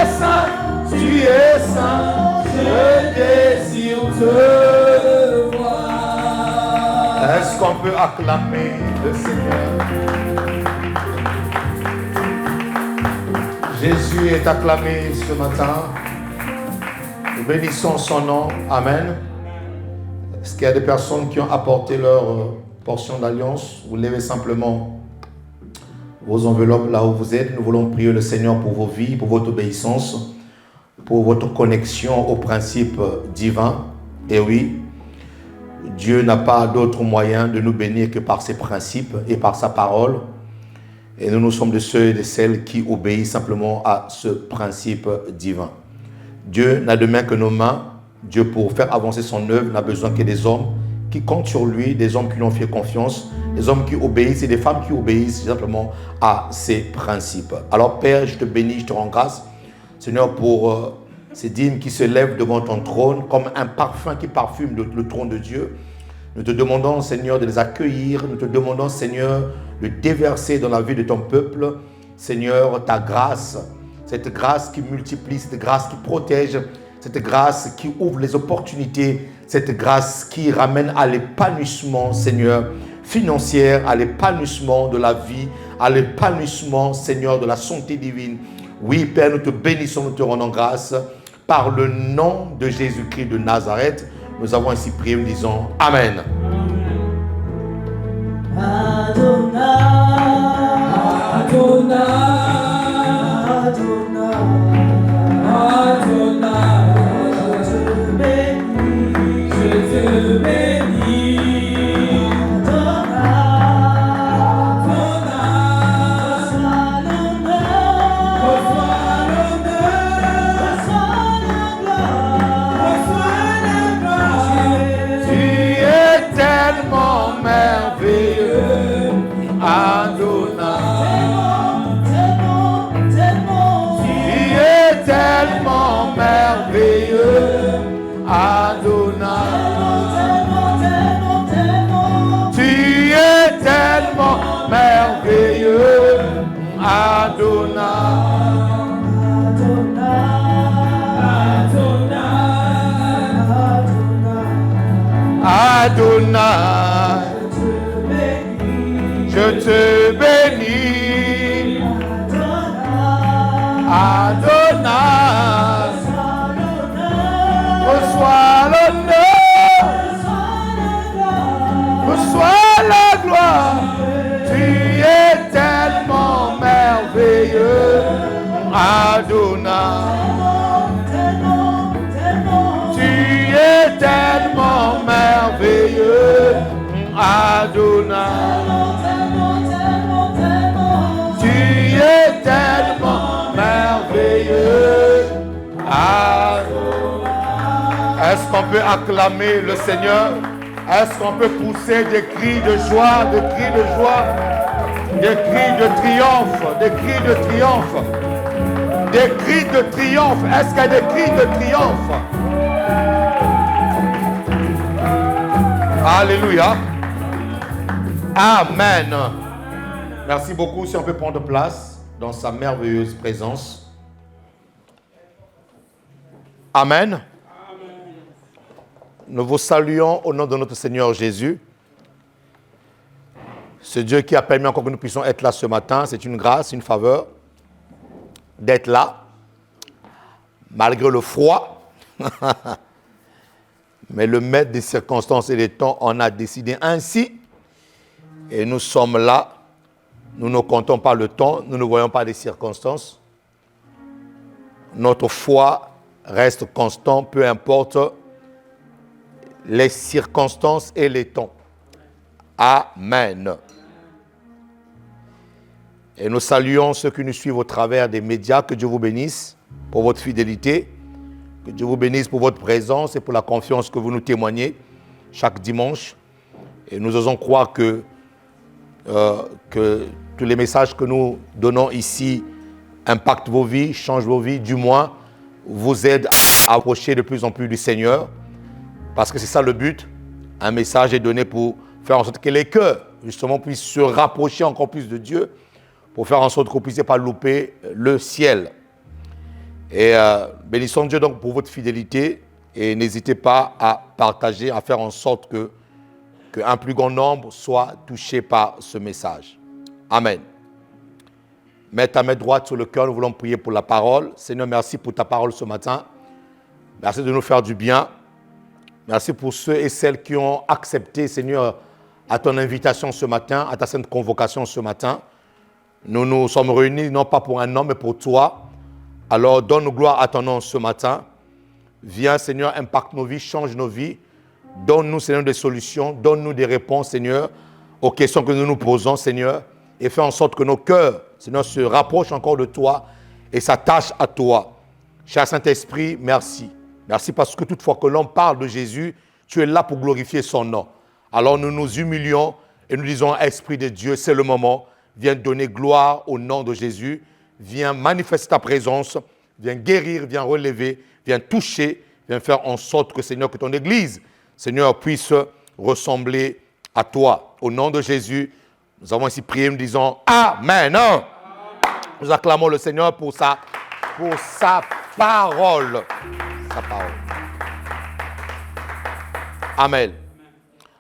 saint, je désire te voir. Est-ce qu'on peut acclamer le Seigneur? Jésus est acclamé ce matin. Nous bénissons son nom. Amen. Est-ce qu'il y a des personnes qui ont apporté leur portion d'alliance? Vous levez simplement vos enveloppes là où vous êtes. Nous voulons prier le Seigneur pour vos vies, pour votre obéissance, pour votre connexion au principe divin. Et oui, Dieu n'a pas d'autre moyen de nous bénir que par ses principes et par sa parole. Et nous sommes de ceux et de celles qui obéissent simplement à ce principe divin. Dieu n'a de main que nos mains. Dieu, pour faire avancer son œuvre, n'a besoin que des hommes qui comptent sur lui, des hommes qui lui ont fait confiance, des hommes qui obéissent et des femmes qui obéissent simplement à ses principes. Alors Père, je te bénis, je te rends grâce, Seigneur, pour ces dîmes qui se lèvent devant ton trône comme un parfum qui parfume le trône de Dieu. Nous te demandons, Seigneur, de les accueillir. Nous te demandons, Seigneur, de déverser dans la vie de ton peuple, Seigneur, ta grâce. Cette grâce qui multiplie, cette grâce qui protège, cette grâce qui ouvre les opportunités, cette grâce qui ramène à l'épanouissement, Seigneur, financier, à l'épanouissement de la vie, à l'épanouissement, Seigneur, de la santé divine. Oui, Père, nous te bénissons, nous te rendons grâce. Par le nom de Jésus-Christ de Nazareth, nous avons ainsi prié, nous disons Amen. Adonai, Adonai, Adonai, Adonai, je te bénis, Adonai, Adonai, reçois l'honneur, reçois la gloire, Tu es tellement merveilleux, Adonai. Tu es tellement merveilleux, Adonai. Tu es tellement merveilleux, Adonai. Adonai, je te bénis, Adonai, reçois l'honneur, reçois la gloire, tu es tellement merveilleux, Adonai, tu es tellement merveilleux, Adonai. Tu es tellement merveilleux, Adonai. Est-ce qu'on peut acclamer le Seigneur? Est-ce qu'on peut pousser des cris de joie, des cris de joie, des cris de triomphe, des cris de triomphe, des cris de triomphe? Est-ce qu'il y a des cris de triomphe? Alléluia. Amen. Merci beaucoup. Si on peut prendre place dans sa merveilleuse présence. Amen. Nous vous saluons au nom de notre Seigneur Jésus. Ce Dieu qui a permis encore que nous puissions être là ce matin, c'est une grâce, une faveur d'être là, malgré le froid. Mais le maître des circonstances et des temps en a décidé ainsi. Et nous sommes là. Nous ne comptons pas le temps. Nous ne voyons pas les circonstances. Notre foi reste constante, peu importe les circonstances et les temps. Amen. Et nous saluons ceux qui nous suivent au travers des médias. Que Dieu vous bénisse pour votre fidélité. Que Dieu vous bénisse pour votre présence et pour la confiance que vous nous témoignez chaque dimanche. Et nous osons croire que tous les messages que nous donnons ici impactent vos vies, changent vos vies, du moins vous aident à approcher de plus en plus du Seigneur. Parce que c'est ça le but. Un message est donné pour faire en sorte que les cœurs, justement, puissent se rapprocher encore plus de Dieu, pour faire en sorte qu'on ne puisse pas louper le ciel. Et bénissons Dieu donc pour votre fidélité. Et n'hésitez pas à partager, à faire en sorte qu'un plus grand nombre soit touché par ce message. Amen. Mets ta main droite sur le cœur, nous voulons prier pour la parole. Seigneur, merci pour ta parole ce matin. Merci de nous faire du bien. Merci pour ceux et celles qui ont accepté, Seigneur, à ton invitation ce matin, à ta sainte convocation ce matin. Nous nous sommes réunis non pas pour un homme, mais pour toi. Alors, donne gloire à ton nom ce matin. Viens, Seigneur, impacte nos vies, change nos vies. Donne-nous, Seigneur, des solutions. Donne-nous des réponses, Seigneur, aux questions que nous nous posons, Seigneur. Et fais en sorte que nos cœurs, Seigneur, se rapprochent encore de toi et s'attachent à toi. Cher Saint-Esprit, merci. Merci parce que toutefois que l'on parle de Jésus, tu es là pour glorifier son nom. Alors nous nous humilions et nous disons, Esprit de Dieu, c'est le moment. Viens donner gloire au nom de Jésus. Viens manifester ta présence. Viens guérir, viens relever, viens toucher. Viens faire en sorte que, Seigneur, que ton Église, Seigneur, puisse ressembler à toi. Au nom de Jésus, nous avons ici prié, nous disons Amen. Nous acclamons le Seigneur pour sa parole. Sa parole. Amen.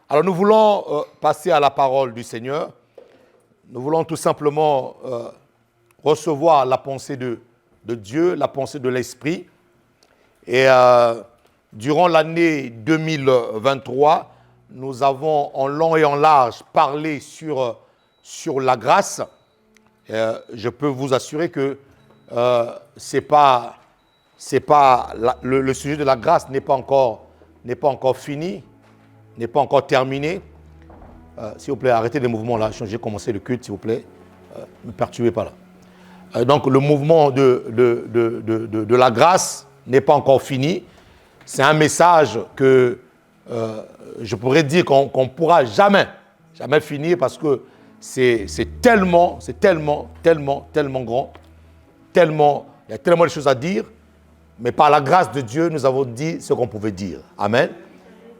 Alors nous voulons passer à la parole du Seigneur. Nous voulons tout simplement recevoir la pensée de Dieu, la pensée de l'Esprit. Et durant l'année 2023, nous avons en long et en large parlé sur la grâce. Je peux vous assurer que le sujet de la grâce n'est pas encore fini, n'est pas encore terminé. S'il vous plaît, arrêtez les mouvements là, j'ai commencé le culte, s'il vous plaît. Ne me perturbez pas là. Donc le mouvement de la grâce n'est pas encore fini. C'est un message que je pourrais dire qu'on ne pourra jamais finir parce que c'est tellement grand, il y a tellement de choses à dire, mais par la grâce de Dieu, nous avons dit ce qu'on pouvait dire. Amen.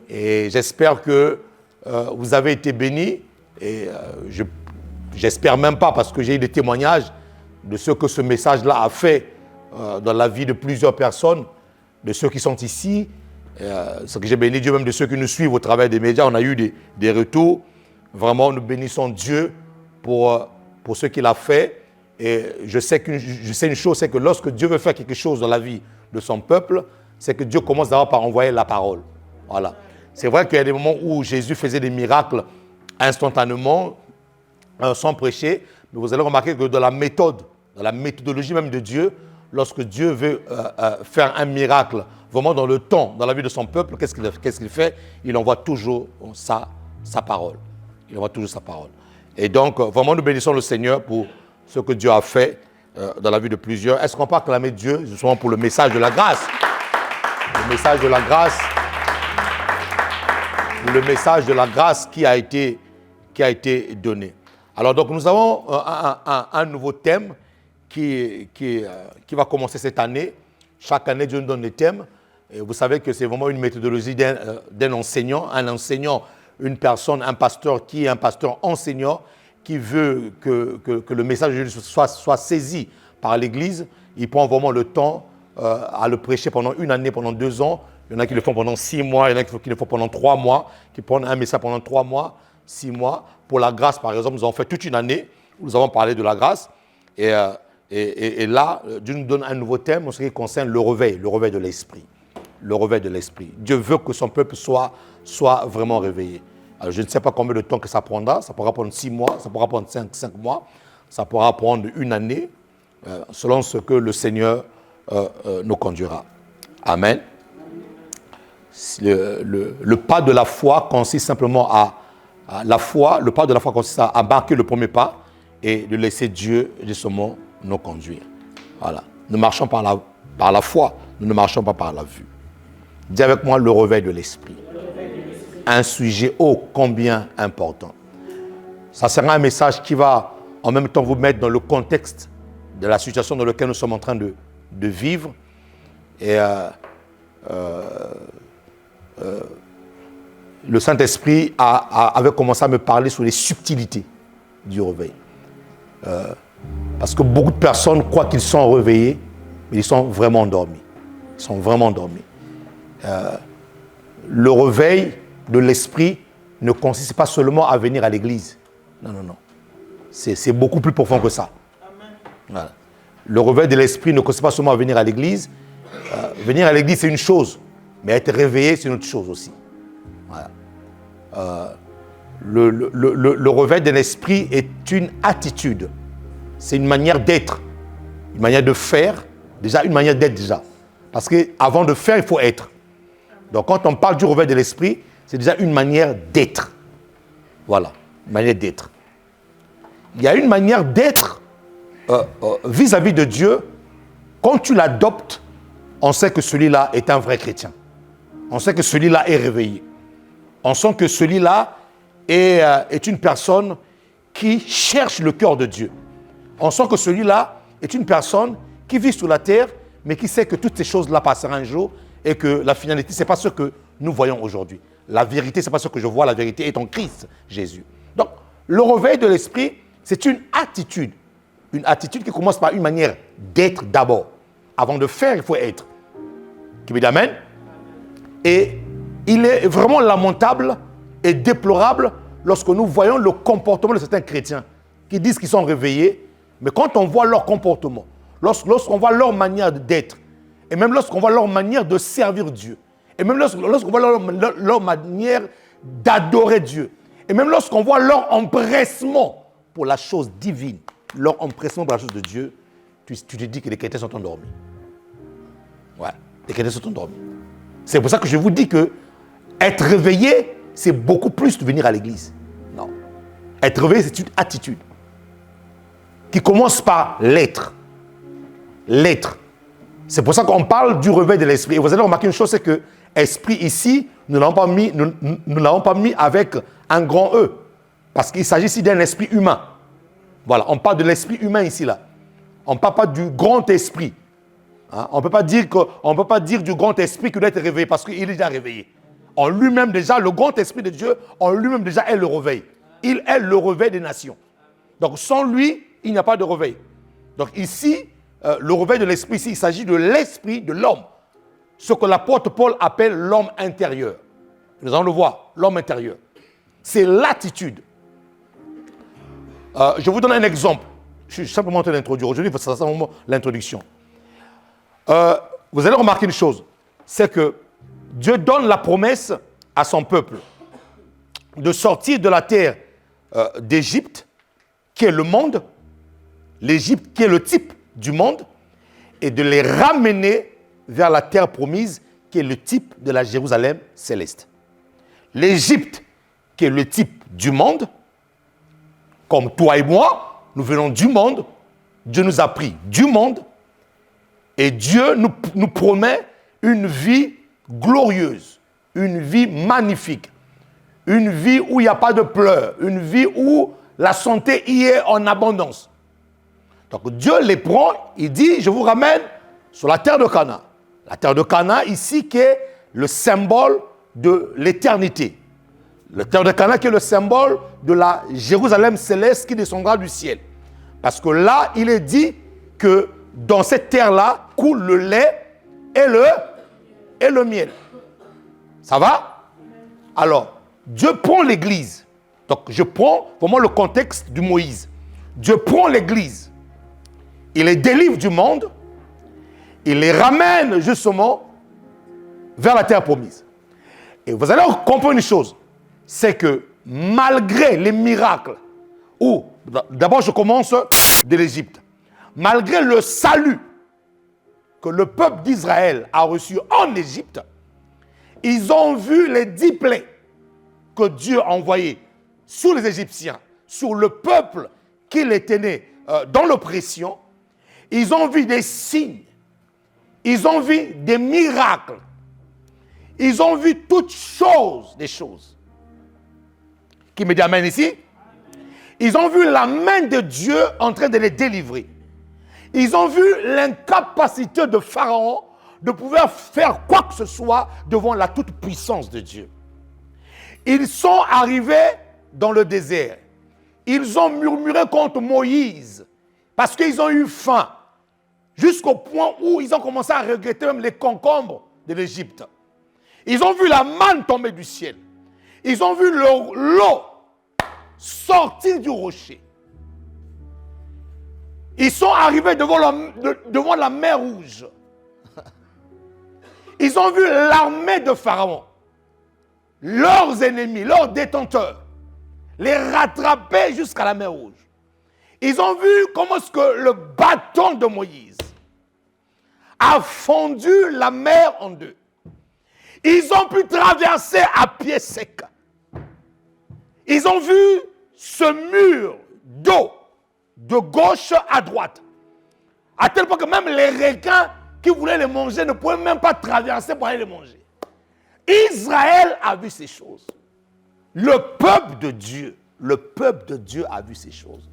Et j'espère que vous avez été bénis, et j'espère même pas parce que j'ai eu des témoignages de ce que ce message-là a fait dans la vie de plusieurs personnes, de ceux qui sont ici, ce que j'ai béni Dieu, même de ceux qui nous suivent au travers des médias. On a eu des retours. Vraiment, nous bénissons Dieu pour ce qu'il a fait. Et je sais une chose, c'est que lorsque Dieu veut faire quelque chose dans la vie de son peuple, c'est que Dieu commence d'abord par envoyer la parole. Voilà. C'est vrai qu'il y a des moments où Jésus faisait des miracles instantanément, sans prêcher, mais vous allez remarquer que dans la méthodologie même de Dieu, lorsque Dieu veut faire un miracle, vraiment dans le temps, dans la vie de son peuple, qu'est-ce qu'il fait? Il envoie toujours sa parole. Il envoie toujours sa parole. Et donc, vraiment, nous bénissons le Seigneur pour ce que Dieu a fait dans la vie de plusieurs. Est-ce qu'on peut acclamer Dieu justement pour le message de la grâce? Le message de la grâce. Le message de la grâce qui a été donné. Alors, donc, nous avons un nouveau thème qui va commencer cette année. Chaque année, Dieu nous donne des thèmes. Et vous savez que c'est vraiment une méthodologie d'un enseignant. Un enseignant, une personne, un pasteur qui est un pasteur enseignant, qui veut que le message de Dieu soit saisi par l'Église. Il prend vraiment le temps à le prêcher pendant une année, pendant 2 ans. Il y en a qui le font pendant 6 mois, il y en a qui le font pendant 3 mois, qui prennent un message pendant 3 mois, 6 mois. Pour la grâce, par exemple, nous avons fait toute une année où nous avons parlé de la grâce. Et là, Dieu nous donne un nouveau thème en ce qui concerne le réveil de l'esprit. Le réveil de l'esprit. Dieu veut que son peuple soit vraiment réveillé. Alors, je ne sais pas combien de temps que ça prendra. Ça pourra prendre 6 mois, ça pourra prendre 5 mois, ça pourra prendre une année, selon ce que le Seigneur nous conduira. Amen. Le pas de la foi consiste simplement le pas de la foi consiste à marquer le premier pas et de laisser Dieu justement nous conduire. Voilà. Nous marchons par la foi, nous ne marchons pas par la vue. Dis avec moi le réveil de l'esprit. Un sujet ô combien important. Ça sera un message qui va en même temps vous mettre dans le contexte de la situation dans laquelle nous sommes en train de vivre. Et le Saint-Esprit avait commencé à me parler sur les subtilités du réveil. Parce que beaucoup de personnes croient qu'ils sont réveillés, Mais ils sont vraiment endormis. Ils sont vraiment endormis. Le réveil de l'esprit ne consiste pas seulement à venir à l'église. Non, non, non. C'est beaucoup plus profond que ça. Voilà. Le réveil de l'esprit ne consiste pas seulement à venir à l'église. Venir à l'église, c'est une chose. Mais être réveillé, c'est une autre chose aussi. Voilà. Le réveil de l'esprit est une attitude. C'est une manière d'être. Une manière de faire. Déjà, une manière d'être déjà. Parce qu'avant de faire, il faut être. Donc, quand on parle du réveil de l'esprit, c'est déjà une manière d'être. Voilà, une manière d'être. Il y a une manière d'être vis-à-vis de Dieu. Quand tu l'adoptes, on sait que celui-là est un vrai chrétien. On sait que celui-là est réveillé. On sent que celui-là est une personne qui cherche le cœur de Dieu. On sent que celui-là est une personne qui vit sur la terre, mais qui sait que toutes ces choses-là passeront un jour et que la finalité, ce n'est pas ce que nous voyons aujourd'hui. La vérité, ce n'est pas ce que je vois, la vérité est en Christ Jésus. Donc, le réveil de l'esprit, c'est une attitude. Une attitude qui commence par une manière d'être d'abord. Avant de faire, il faut être. Qui me dit amen? Et il est vraiment lamentable et déplorable lorsque nous voyons le comportement de certains chrétiens qui disent qu'ils sont réveillés, mais quand on voit leur comportement, lorsqu'on voit leur manière d'être, et même lorsqu'on voit leur manière de servir Dieu, et même lorsqu'on voit leur manière d'adorer Dieu, et même lorsqu'on voit leur empressement pour la chose divine, leur empressement pour la chose de Dieu, tu te dis que les chrétiens sont endormis. Ouais, les chrétiens sont endormis. C'est pour ça que je vous dis que être réveillé, c'est beaucoup plus de venir à l'église. Non. Être réveillé, c'est une attitude qui commence par l'être. L'être. C'est pour ça qu'on parle du réveil de l'esprit. Et vous allez remarquer une chose, c'est que esprit ici, nous ne l'avons pas mis avec un grand E. Parce qu'il s'agit ici d'un esprit humain. Voilà, on parle de l'esprit humain ici, là. On ne parle pas du grand esprit. Hein? On ne peut pas dire du grand esprit qu'il doit être réveillé parce qu'il est déjà réveillé. En lui-même déjà, le grand esprit de Dieu, en lui-même déjà est le réveil. Il est le réveil des nations. Donc sans lui, il n'y a pas de réveil. Donc ici, le réveil de l'esprit, ici, il s'agit de l'esprit de l'homme. Ce que l'apôtre Paul appelle l'homme intérieur. Nous allons le voir, l'homme intérieur. C'est l'attitude. Je vous donne un exemple. Je suis simplement en train d'introduire. Aujourd'hui, c'est simplement l'introduction. Vous allez remarquer une chose. C'est que Dieu donne la promesse à son peuple de sortir de la terre d'Égypte, qui est le monde, l'Égypte qui est le type du monde, et de les ramener vers la terre promise, qui est le type de la Jérusalem céleste. L'Égypte, qui est le type du monde, comme toi et moi, nous venons du monde, Dieu nous a pris du monde, et Dieu nous promet une vie glorieuse, une vie magnifique, une vie où il n'y a pas de pleurs, une vie où la santé y est en abondance. Donc Dieu les prend, il dit, je vous ramène sur la terre de Canaan. La terre de Canaan ici qui est le symbole de l'éternité. La terre de Canaan qui est le symbole de la Jérusalem céleste qui descendra du ciel. Parce que là, il est dit que dans cette terre-là coule le lait et le miel. Ça va? Alors, Dieu prend l'église. Donc, je prends vraiment le contexte de Moïse. Dieu prend l'église. Il les délivre du monde. Il les ramène justement vers la terre promise. Et vous allez comprendre une chose. C'est que malgré les miracles, ou d'abord je commence de l'Égypte, malgré le salut que le peuple d'Israël a reçu en Égypte, ils ont vu les 10 plaies que Dieu a envoyées sur les Égyptiens, sur le peuple qui les tenait dans l'oppression. Ils ont vu des signes, ils ont vu des miracles, ils ont vu toutes choses, des choses. Qui me dit amen ici? Ils ont vu la main de Dieu en train de les délivrer. Ils ont vu l'incapacité de Pharaon de pouvoir faire quoi que ce soit devant la toute-puissance de Dieu. Ils sont arrivés dans le désert. Ils ont murmuré contre Moïse parce qu'ils ont eu faim. Jusqu'au point où ils ont commencé à regretter même les concombres de l'Égypte. Ils ont vu la manne tomber du ciel. Ils ont vu l'eau sortir du rocher. Ils sont arrivés devant la mer Rouge. Ils ont vu l'armée de Pharaon, leurs ennemis, leurs détenteurs, les rattraper jusqu'à la mer Rouge. Ils ont vu comment est-ce que le bâton de Moïse a fondu la mer en deux. Ils ont pu traverser à pied sec. Ils ont vu ce mur d'eau de gauche à droite. À tel point que même les requins qui voulaient les manger ne pouvaient même pas traverser pour aller les manger. Israël a vu ces choses. Le peuple de Dieu a vu ces choses.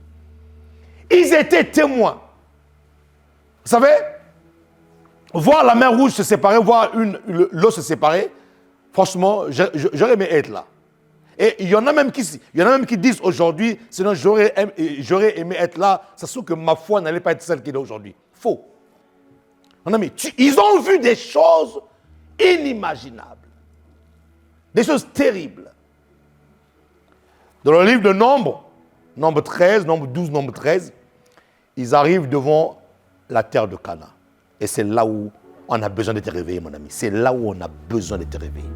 Ils étaient témoins. Vous savez, voir la mer Rouge se séparer, voir l'eau se séparer, franchement, j'aurais aimé être là. Et il y en a même qui disent aujourd'hui, sinon j'aurais aimé être là, ça se trouve que ma foi n'allait pas être celle qu'il est aujourd'hui. Faux. Mon ami, ils ont vu des choses inimaginables. Des choses terribles. Dans le livre de Nombre 13, Nombre 12, Nombre 13, ils arrivent devant la terre de Canaan. Et c'est là où on a besoin d'être réveillé, mon ami. C'est là où on a besoin d'être réveillé.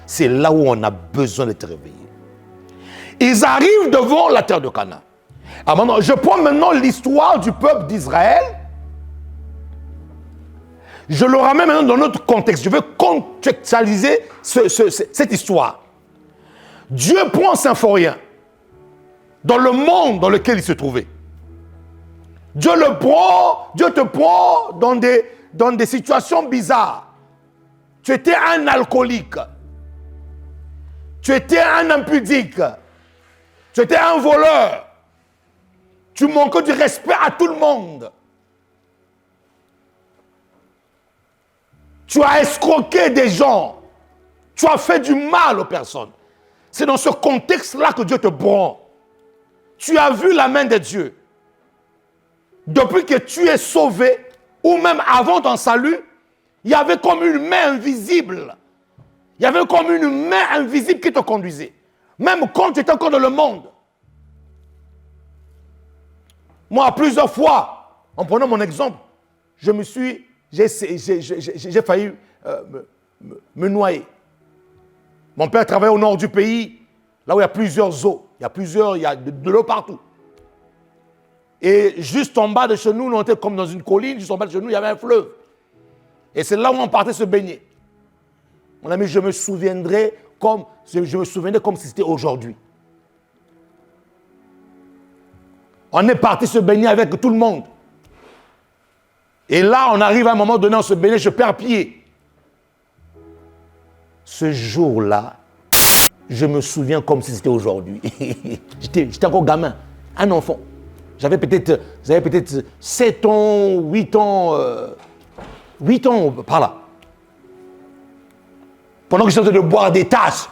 C'est là où on a besoin d'être réveillé. Ils arrivent devant la terre de Canaan. Alors maintenant, je prends maintenant l'histoire du peuple d'Israël. Je le ramène maintenant dans notre contexte. Je veux contextualiser cette histoire. Dieu prend Symphorien dans le monde dans lequel il se trouvait. Dieu te prend dans des situations bizarres. Tu étais un alcoolique. Tu étais un impudique. Tu étais un voleur. Tu manquais du respect à tout le monde. Tu as escroqué des gens. Tu as fait du mal aux personnes. C'est dans ce contexte-là que Dieu te prend. Tu as vu la main de Dieu. Depuis que tu es sauvé, ou même avant ton salut, il y avait comme une main invisible. Il y avait comme une main invisible qui te conduisait. Même quand tu étais encore dans le monde. Moi, plusieurs fois, en prenant mon exemple, j'ai failli me noyer. Mon père travaillait au nord du pays, là où il y a plusieurs eaux. Il y a de l'eau partout. Et juste en bas de chez nous, on était comme dans une colline, juste en bas de chez nous, il y avait un fleuve. Et c'est là où on partait se baigner. Mon ami, je me souviendrai comme si c'était aujourd'hui. On est parti se baigner avec tout le monde. Et là, on arrive à un moment donné, on se baigne, je perds pied. Ce jour-là, je me souviens comme si c'était aujourd'hui. J'étais encore gamin, un enfant. J'avais peut-être 7 ans, 8 ans, 8 ans par là. Pendant que j'étais en train de boire des tasses,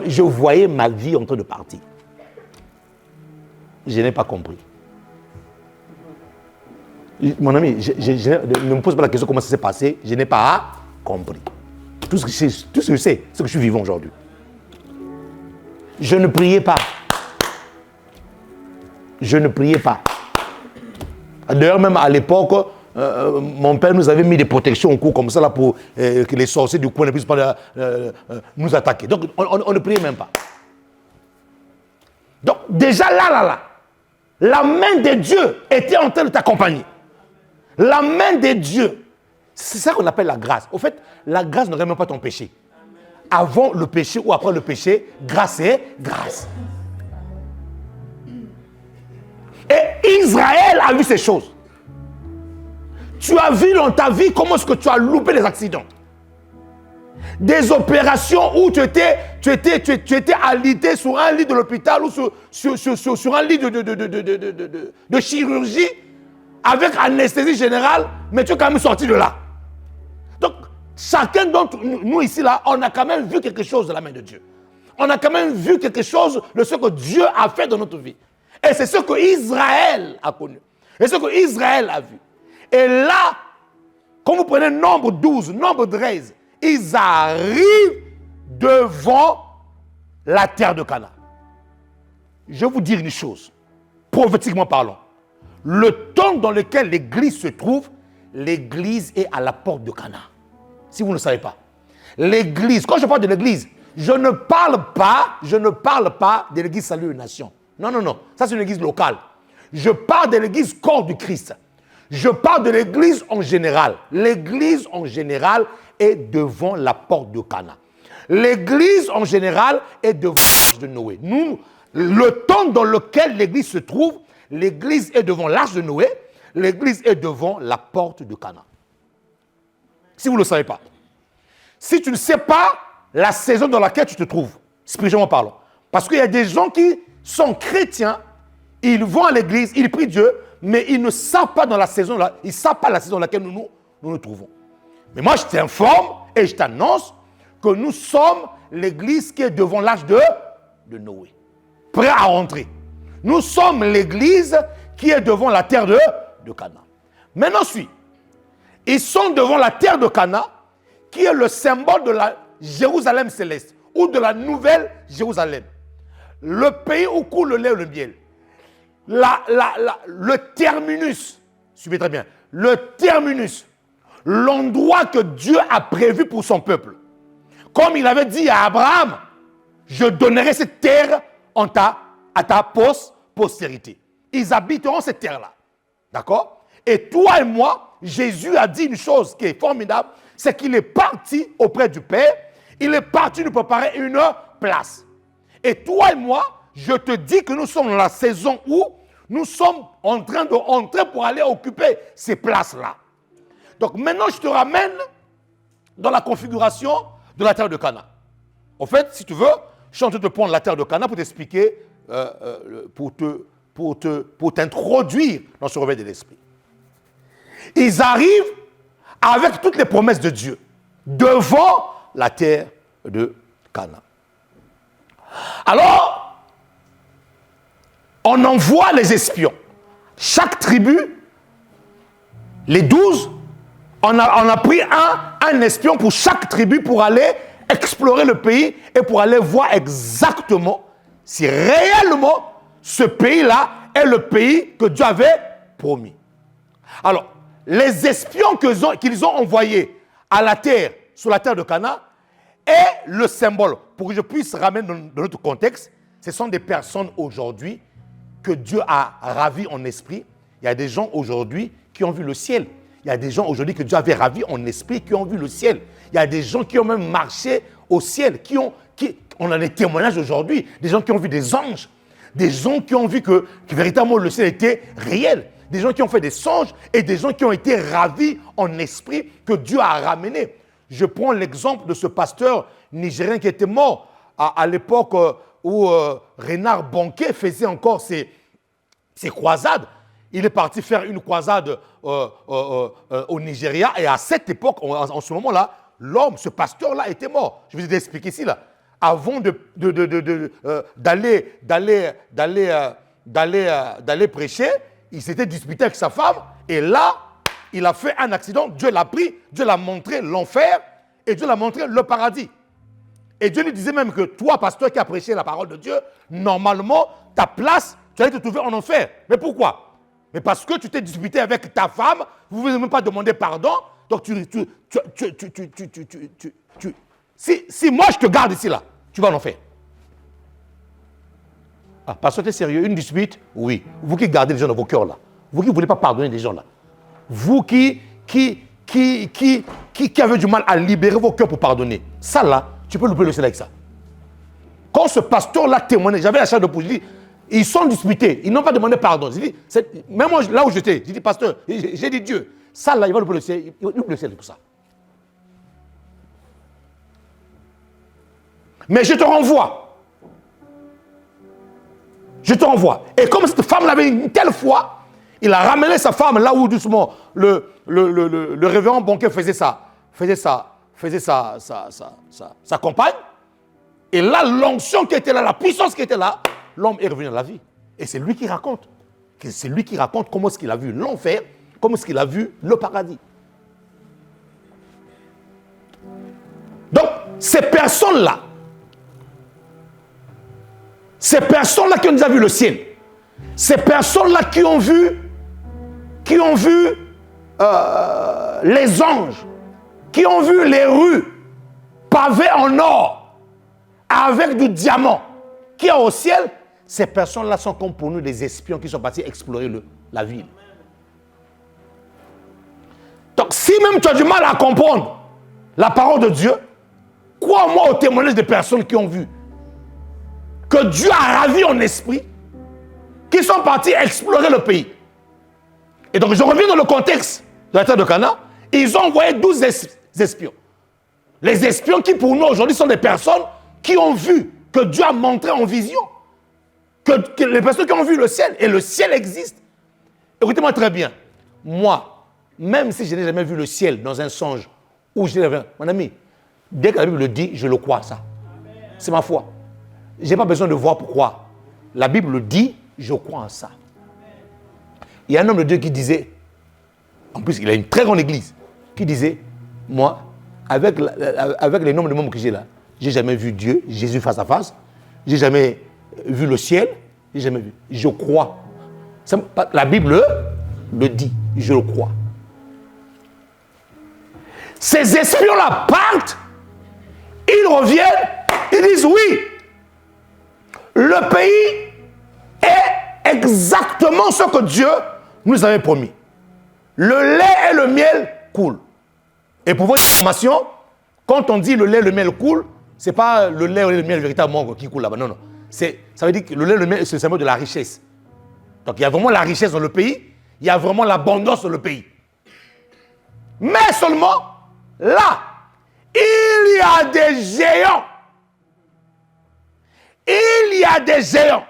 je voyais ma vie en train de partir. Je n'ai pas compris. Mon ami, ne me pose pas la question comment ça s'est passé. Je n'ai pas compris. Tout ce que je sais, c'est que je suis vivant aujourd'hui. Je ne priais pas. Je ne priais pas. D'ailleurs, même à l'époque, mon père nous avait mis des protections au cou comme ça là, pour que les sorciers du coin ne puissent pas nous attaquer. Donc, on ne priait même pas. Donc, déjà là, la main de Dieu était en train de t'accompagner. La main de Dieu. C'est ça qu'on appelle la grâce. Au fait, la grâce ne révèle pas ton péché. Avant le péché ou après le péché, grâce est grâce. Et Israël a vu ces choses. Tu as vu dans ta vie comment est-ce que tu as loupé les accidents. Des opérations où tu étais alité sur un lit de l'hôpital ou sur un lit de chirurgie avec anesthésie générale, mais tu es quand même sorti de là. Donc, chacun d'entre nous ici, là, on a quand même vu quelque chose de la main de Dieu. On a quand même vu quelque chose de ce que Dieu a fait dans notre vie. Et c'est ce que Israël a connu. Et ce que Israël a vu. Et là, quand vous prenez nombre 12, nombre 13, ils arrivent devant la terre de Cana. Je vais vous dire une chose, prophétiquement parlant. Le temps dans lequel l'église se trouve, l'église est à la porte de Cana. Si vous ne le savez pas. L'église, quand je parle de l'église, je ne parle pas de l'église Salut aux Nations. Non, non, non. Ça, c'est une église locale. Je parle de l'église corps du Christ. Je parle de l'église en général. L'église en général est devant la porte de Cana. L'église en général est devant l'arche de Noé. Nous, le temps dans lequel l'église se trouve, l'église est devant l'arche de Noé, l'église est devant la porte de Cana. Si vous ne le savez pas. Si tu ne sais pas la saison dans laquelle tu te trouves, spirituellement parlant, parce qu'il y a des gens qui sont chrétiens, ils vont à l'église, ils prient Dieu, mais ils ne savent pas dans la saison, ils ne savent pas la saison dans laquelle nous nous trouvons. Mais moi, je t'informe et je t'annonce que nous sommes l'église qui est devant l'âge de Noé, prêt à rentrer. Nous sommes l'église qui est devant la terre de Cana. Maintenant, ils sont devant la terre de Cana, qui est le symbole de la Jérusalem céleste, ou de la nouvelle Jérusalem. Le pays où coule le lait et le miel. Le terminus, suivez très bien, le terminus, l'endroit que Dieu a prévu pour son peuple. Comme il avait dit à Abraham, je donnerai cette terre à ta postérité. Ils habiteront cette terre-là. D'accord? Et toi et moi, Jésus a dit une chose qui est formidable, c'est qu'il est parti auprès du Père, il est parti nous préparer une place. Et toi et moi, je te dis que nous sommes dans la saison où nous sommes en train de rentrer pour aller occuper ces places-là. Donc maintenant, je te ramène dans la configuration de la terre de Cana. En fait, si tu veux, je suis en train de prendre la terre de Cana pour t'expliquer, pour t'introduire dans ce réveil de l'esprit. Ils arrivent avec toutes les promesses de Dieu devant la terre de Cana. Alors, on envoie les espions. Chaque tribu, les 12, on a pris un espion pour chaque tribu pour aller explorer le pays et pour aller voir exactement si réellement ce pays-là est le pays que Dieu avait promis. Alors, les espions qu'ils ont envoyés à la terre, sur la terre de Cana, est le symbole. Pour que je puisse ramener dans notre contexte, ce sont des personnes aujourd'hui que Dieu a ravies en esprit. Il y a des gens aujourd'hui qui ont vu le ciel. Il y a des gens aujourd'hui que Dieu avait ravis en esprit qui ont vu le ciel. Il y a des gens qui ont même marché au ciel, on a des témoignages aujourd'hui, des gens qui ont vu des anges, des gens qui ont vu que véritablement le ciel était réel, des gens qui ont fait des songes et des gens qui ont été ravis en esprit que Dieu a ramenés. Je prends l'exemple de ce pasteur nigérien qui était mort à l'époque où Renard Bonke faisait encore ses croisades. Il est parti faire une croisade au Nigeria et à cette époque, en ce moment-là, ce pasteur-là était mort. Je vous ai expliqué ici, là. Avant d'aller prêcher, il s'était disputé avec sa femme et là, il a fait un accident. Dieu l'a pris, Dieu l'a montré l'enfer et Dieu l'a montré le paradis. Et Dieu lui disait même que toi, pasteur qui a prêché la parole de Dieu, normalement, ta place, tu allais te trouver en enfer. Mais pourquoi? Mais parce que tu t'es disputé avec ta femme, vous ne pouvez même pas demander pardon. Donc si moi je te garde ici là, tu vas en enfer. Ah, pasteur, t'es sérieux? Une dispute? Oui. Vous qui gardez les gens dans vos cœurs là, vous qui ne voulez pas pardonner les gens là, vous qui avez du mal à libérer vos cœurs pour pardonner, ça là, tu peux louper le ciel avec ça. Quand ce pasteur là témoignait, j'avais la chair de poule, je dis, ils sont disputés, ils n'ont pas demandé pardon. J'ai dit, même moi, là où j'étais, j'ai dit, pasteur, j'ai dit Dieu, ça là, il va louper le ciel, il loupe le ciel pour ça. Mais je te renvoie. Je te renvoie. Et comme cette femme avait une telle foi, il a ramené sa femme là où doucement le révérend Bonke faisait sa compagne. Et là, l'onction qui était là, la puissance qui était là, l'homme est revenu à la vie. Et c'est lui qui raconte. C'est lui qui raconte comment est-ce qu'il a vu l'enfer, comme ce qu'il a vu le paradis. Donc, ces personnes-là qui ont déjà vu le ciel, ces personnes-là qui ont vu les anges, qui ont vu les rues pavées en or, avec du diamant, qui est au ciel, ces personnes-là sont comme pour nous des espions qui sont partis explorer la ville. Donc, si même tu as du mal à comprendre la parole de Dieu, crois-moi au témoignage des personnes qui ont vu que Dieu a ravi en esprit, qui sont partis explorer le pays. Et donc, je reviens dans le contexte de la terre de Canaan. Ils ont envoyé 12 espions. Les espions qui, pour nous, aujourd'hui, sont des personnes qui ont vu, que Dieu a montré en vision. Que les personnes qui ont vu le ciel, et le ciel existe. Écoutez-moi très bien. Moi, même si je n'ai jamais vu le ciel dans un songe, ou je n'ai jamais... Mon ami, dès que la Bible le dit, je le crois, ça. C'est ma foi. Je n'ai pas besoin de voir pourquoi. La Bible le dit, je crois en ça. Il y a un homme de Dieu qui disait, en plus il a une très grande église, qui disait, moi, avec les nombres de membres que j'ai là, j'ai jamais vu Dieu, Jésus face à face, j'ai jamais vu le ciel, j'ai jamais vu. Je crois. La Bible le dit, je le crois. Ces espions-là partent, ils reviennent, ils disent oui, le pays est exactement ce que Dieu nous avait promis. Le lait et le miel coulent. Et pour votre information, quand on dit le lait et le miel coulent, ce n'est pas le lait et le miel véritablement qui coulent là-bas. Non, non. Ça veut dire que le lait et le miel, c'est le symbole de la richesse. Donc il y a vraiment la richesse dans le pays, il y a vraiment l'abondance dans le pays. Mais seulement, là, il y a des géants. Il y a des géants,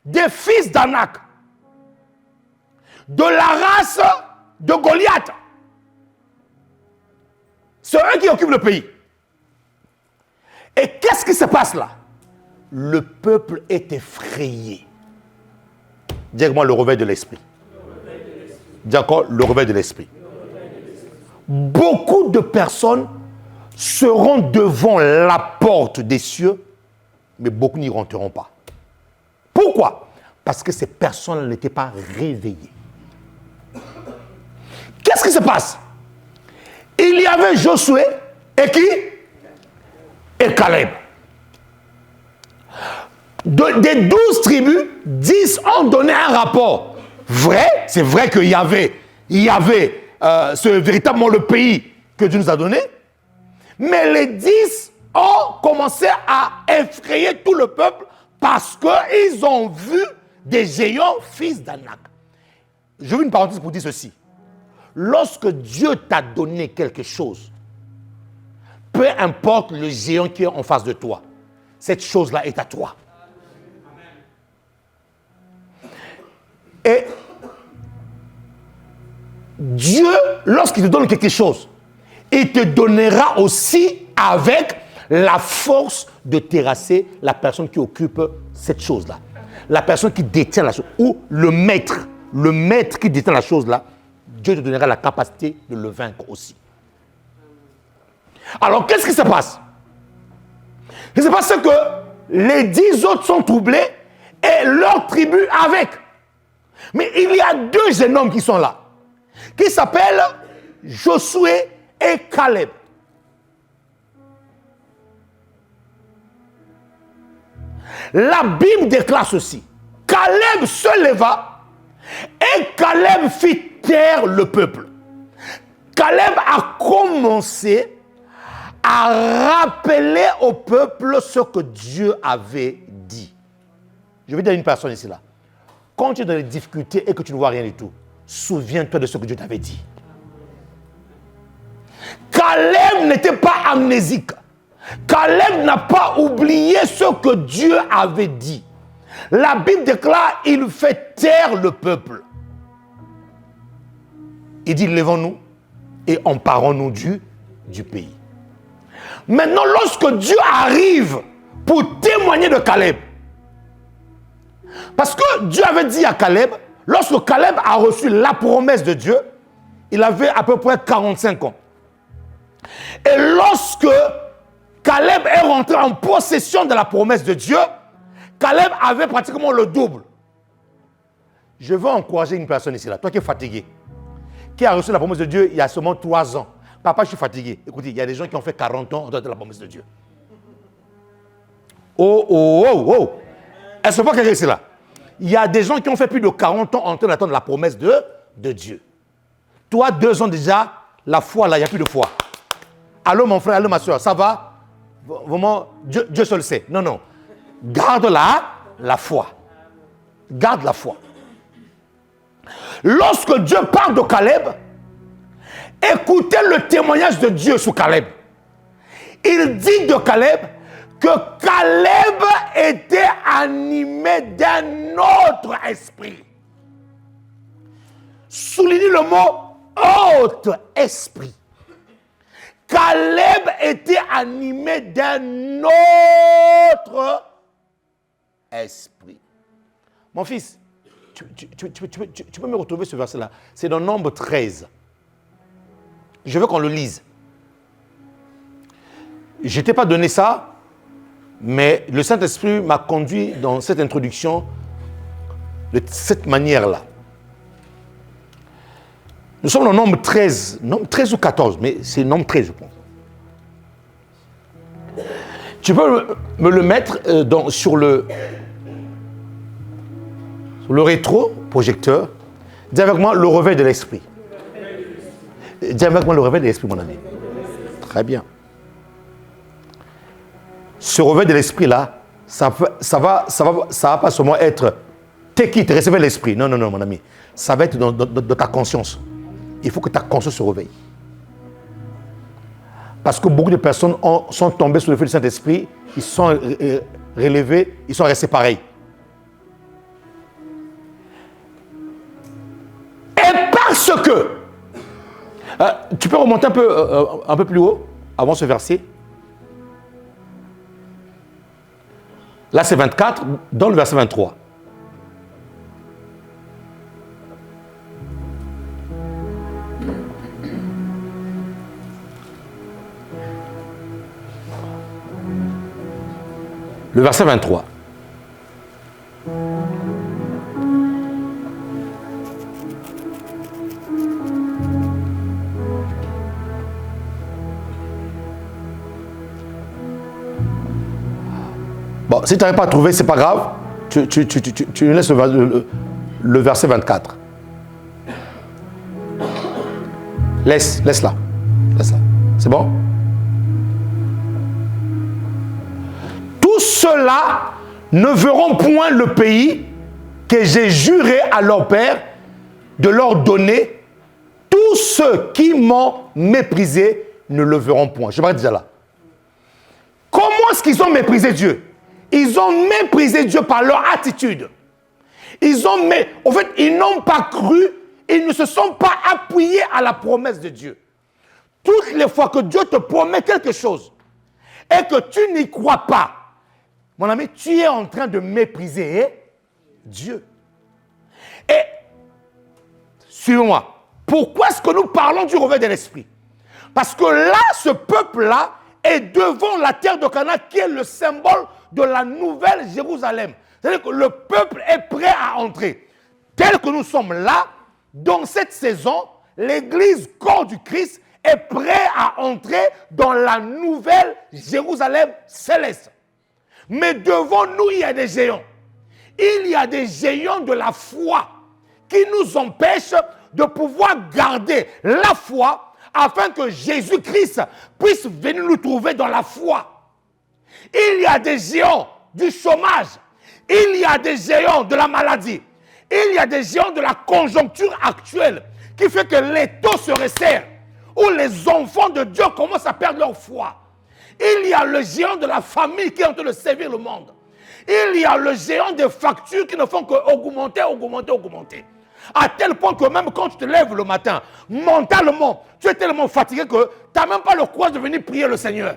des fils d'Anak, de la race de Goliath. C'est eux qui occupent le pays. Et qu'est-ce qui se passe là? Le peuple est effrayé. Dis-moi le réveil de l'esprit. Dis encore le réveil de l'esprit. Beaucoup de personnes seront devant la porte des cieux, mais beaucoup n'y rentreront pas. Pourquoi? Parce que ces personnes n'étaient pas réveillées. Qu'est-ce qui se passe? Il y avait Josué et qui? Et Caleb. Des 12 tribus, 10 ont donné un rapport vrai. C'est vrai qu'il y avait véritablement le pays que Dieu nous a donné. Mais les 10 ont commencé à effrayer tout le peuple parce qu'ils ont vu des géants fils d'Anak. Je veux une parenthèse pour dire ceci. Lorsque Dieu t'a donné quelque chose, peu importe le géant qui est en face de toi, cette chose-là est à toi. Et Dieu, lorsqu'il te donne quelque chose, il te donnera aussi avec la force de terrasser la personne qui occupe cette chose-là. La personne qui détient la chose, ou le maître qui détient la chose-là, Dieu te donnera la capacité de le vaincre aussi. Alors, qu'est-ce qui se passe? Ce qui se passe, c'est que les 10 autres sont troublés et leur tribu avec. Mais il y a 2 jeunes hommes qui sont là, qui s'appellent Josué et Caleb. La Bible déclare ceci. Caleb se leva et Caleb fit taire le peuple. Caleb a commencé à rappeler au peuple ce que Dieu avait dit. Je vais dire à une personne ici là. Quand tu es dans les difficultés et que tu ne vois rien du tout, souviens-toi de ce que Dieu t'avait dit. Caleb n'était pas amnésique. Caleb n'a pas oublié ce que Dieu avait dit. La Bible déclare, il fait taire le peuple. Il dit, levons-nous et emparons-nous du pays. Maintenant, lorsque Dieu arrive pour témoigner de Caleb, parce que Dieu avait dit à Caleb, Lorsque Caleb a reçu la promesse de Dieu, il avait à peu près 45 ans. Et lorsque Caleb est rentré en possession de la promesse de Dieu, Caleb avait pratiquement le double. Je veux encourager une personne ici, là, toi qui es fatigué, qui a reçu la promesse de Dieu il y a seulement 3 ans. Papa, je suis fatigué. Écoutez, il y a des gens qui ont fait 40 ans en dehors de la promesse de Dieu. Oh. Est-ce que pas quelqu'un ici là? Il y a des gens qui ont fait plus de 40 ans en train d'attendre la promesse de Dieu. Toi, 2 ans déjà, la foi là, il n'y a plus de foi. Allô mon frère, allô ma soeur, ça va? Vraiment, Dieu seul sait. Non. Garde la foi. Garde la foi. Lorsque Dieu parle de Caleb, écoutez le témoignage de Dieu sur Caleb. Il dit de Caleb que Caleb était animé d'un autre esprit. Soulignez le mot autre esprit. Caleb était animé d'un autre esprit. Mon fils, tu peux me retrouver ce verset-là. C'est dans Nombre 13. Je veux qu'on le lise. Je ne t'ai pas donné ça, mais le Saint-Esprit m'a conduit dans cette introduction de cette manière-là. Nous sommes dans Nombre 13, Nombre 13 ou 14, mais c'est Nombre 13, je pense. Tu peux me le mettre sur le rétro-projecteur. Dis avec moi le réveil de l'esprit. Dis avec moi le réveil de l'esprit, mon ami. Très bien. Ce réveil de l'esprit-là, ça va pas seulement être t'es qui, recevez l'esprit. Non, mon ami. Ça va être dans ta conscience. Il faut que ta conscience se réveille. Parce que beaucoup de personnes sont tombées sous le feu du Saint-Esprit, ils sont relevés, ils sont restés pareils. Et parce que, tu peux remonter un peu plus haut, avant ce verset. Là, c'est 24, dans le verset 23. Le verset 23. Bon, si tu n'arrives pas à trouver, c'est pas grave. Tu laisses le verset 24. Laisse-la. C'est bon? Tous ceux-là ne verront point le pays que j'ai juré à leur père de leur donner. Tous ceux qui m'ont méprisé ne le verront point. Je vais déjà là. Comment est-ce qu'ils ont méprisé Dieu? Ils ont méprisé Dieu par leur attitude. En fait, ils n'ont pas cru, ils ne se sont pas appuyés à la promesse de Dieu. Toutes les fois que Dieu te promet quelque chose et que tu n'y crois pas, mon ami, tu es en train de mépriser Dieu. Et, suivez-moi, pourquoi est-ce que nous parlons du réveil de l'esprit? Parce que là, ce peuple-là est devant la terre de Canaan qui est le symbole de la nouvelle Jérusalem. C'est-à-dire que le peuple est prêt à entrer. Tel que nous sommes là, dans cette saison, l'église corps du Christ est prêt à entrer dans la nouvelle Jérusalem céleste. Mais devant nous, il y a des géants. Il y a des géants de la foi qui nous empêchent de pouvoir garder la foi afin que Jésus-Christ puisse venir nous trouver dans la foi. Il y a des géants du chômage. Il y a des géants de la maladie. Il y a des géants de la conjoncture actuelle qui fait que les taux se resserrent, où les enfants de Dieu commencent à perdre leur foi. Il y a le géant de la famille qui est en train de servir le monde. Il y a le géant des factures qui ne font qu'augmenter. À tel point que même quand tu te lèves le matin, mentalement, tu es tellement fatigué que tu n'as même pas le courage de venir prier le Seigneur.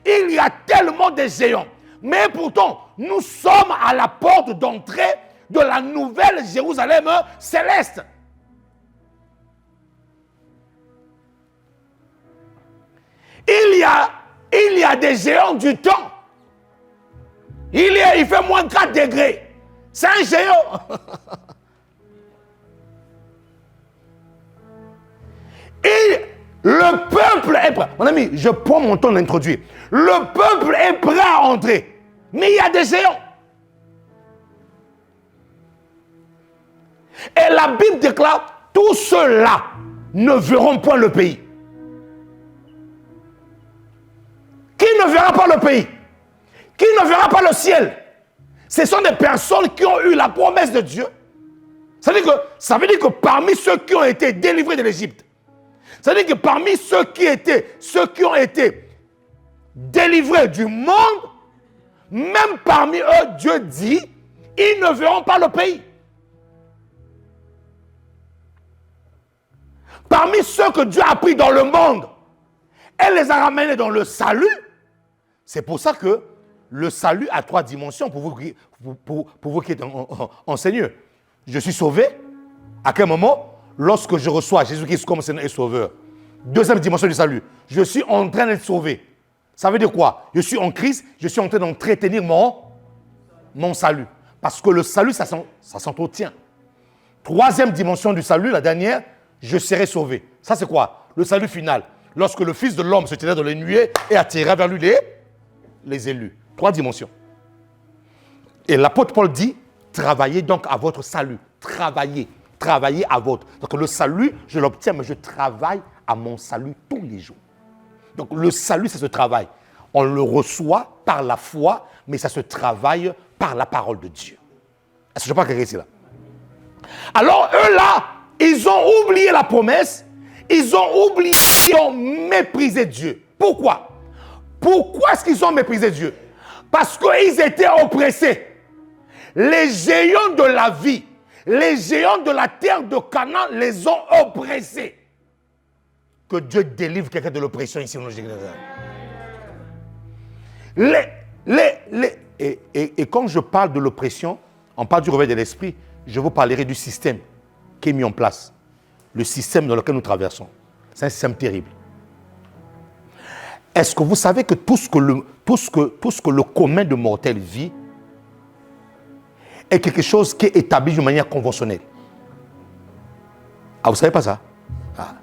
Il y a tellement de géants. Mais pourtant, nous sommes à la porte d'entrée de la nouvelle Jérusalem céleste. Il y a des géants du temps. Il fait moins 4 degrés. C'est un géant. Et le peuple est prêt. Mon ami, je prends mon temps d'introduire. Le peuple est prêt à entrer. Mais il y a des géants. Et la Bible déclare, tous ceux-là ne verront point le pays. Qui ne verra pas le pays? Qui ne verra pas le ciel? Ce sont des personnes qui ont eu la promesse de Dieu. Ça veut dire que parmi ceux qui ont été délivrés de l'Égypte, ça veut dire que parmi ceux qui ont été délivrés du monde, même parmi eux, Dieu dit, ils ne verront pas le pays. Parmi ceux que Dieu a pris dans le monde, elle les a ramenés dans le salut. C'est pour ça que le salut a 3 dimensions pour vous qui êtes en Seigneur. Je suis sauvé. À quel moment? Lorsque je reçois Jésus-Christ comme Seigneur et Sauveur. 2e dimension du salut. Je suis en train d'être sauvé. Ça veut dire quoi? Je suis en Christ, je suis en train d'entretenir mon salut. Parce que le salut, ça s'entretient. 3e dimension du salut, la dernière, je serai sauvé. Ça c'est quoi? Le salut final. Lorsque le Fils de l'homme se tiendra dans les nuées et attirera vers lui les élus. 3 dimensions. Et l'apôtre Paul dit, travaillez donc à votre salut. Travaillez à votre. Donc le salut, je l'obtiens, mais je travaille à mon salut tous les jours. Donc le salut, ça se travaille. On le reçoit par la foi, mais ça se travaille par la parole de Dieu. Est-ce que je parle quelqu'un ici là? Alors eux là, ils ont oublié la promesse, ils ont méprisé Dieu. Pourquoi? Pourquoi est-ce qu'ils ont méprisé Dieu? Parce qu'ils étaient oppressés. Les géants de la vie, les géants de la terre de Canaan les ont oppressés. Que Dieu délivre quelqu'un de l'oppression ici. Et quand je parle de l'oppression, on parle du réveil de l'esprit, je vous parlerai du système qui est mis en place. Le système dans lequel nous traversons. C'est un système terrible. Est-ce que vous savez que tout ce que le commun de mortels vit est quelque chose qui est établi d'une manière conventionnelle? Ah, vous ne savez pas ça? Ah.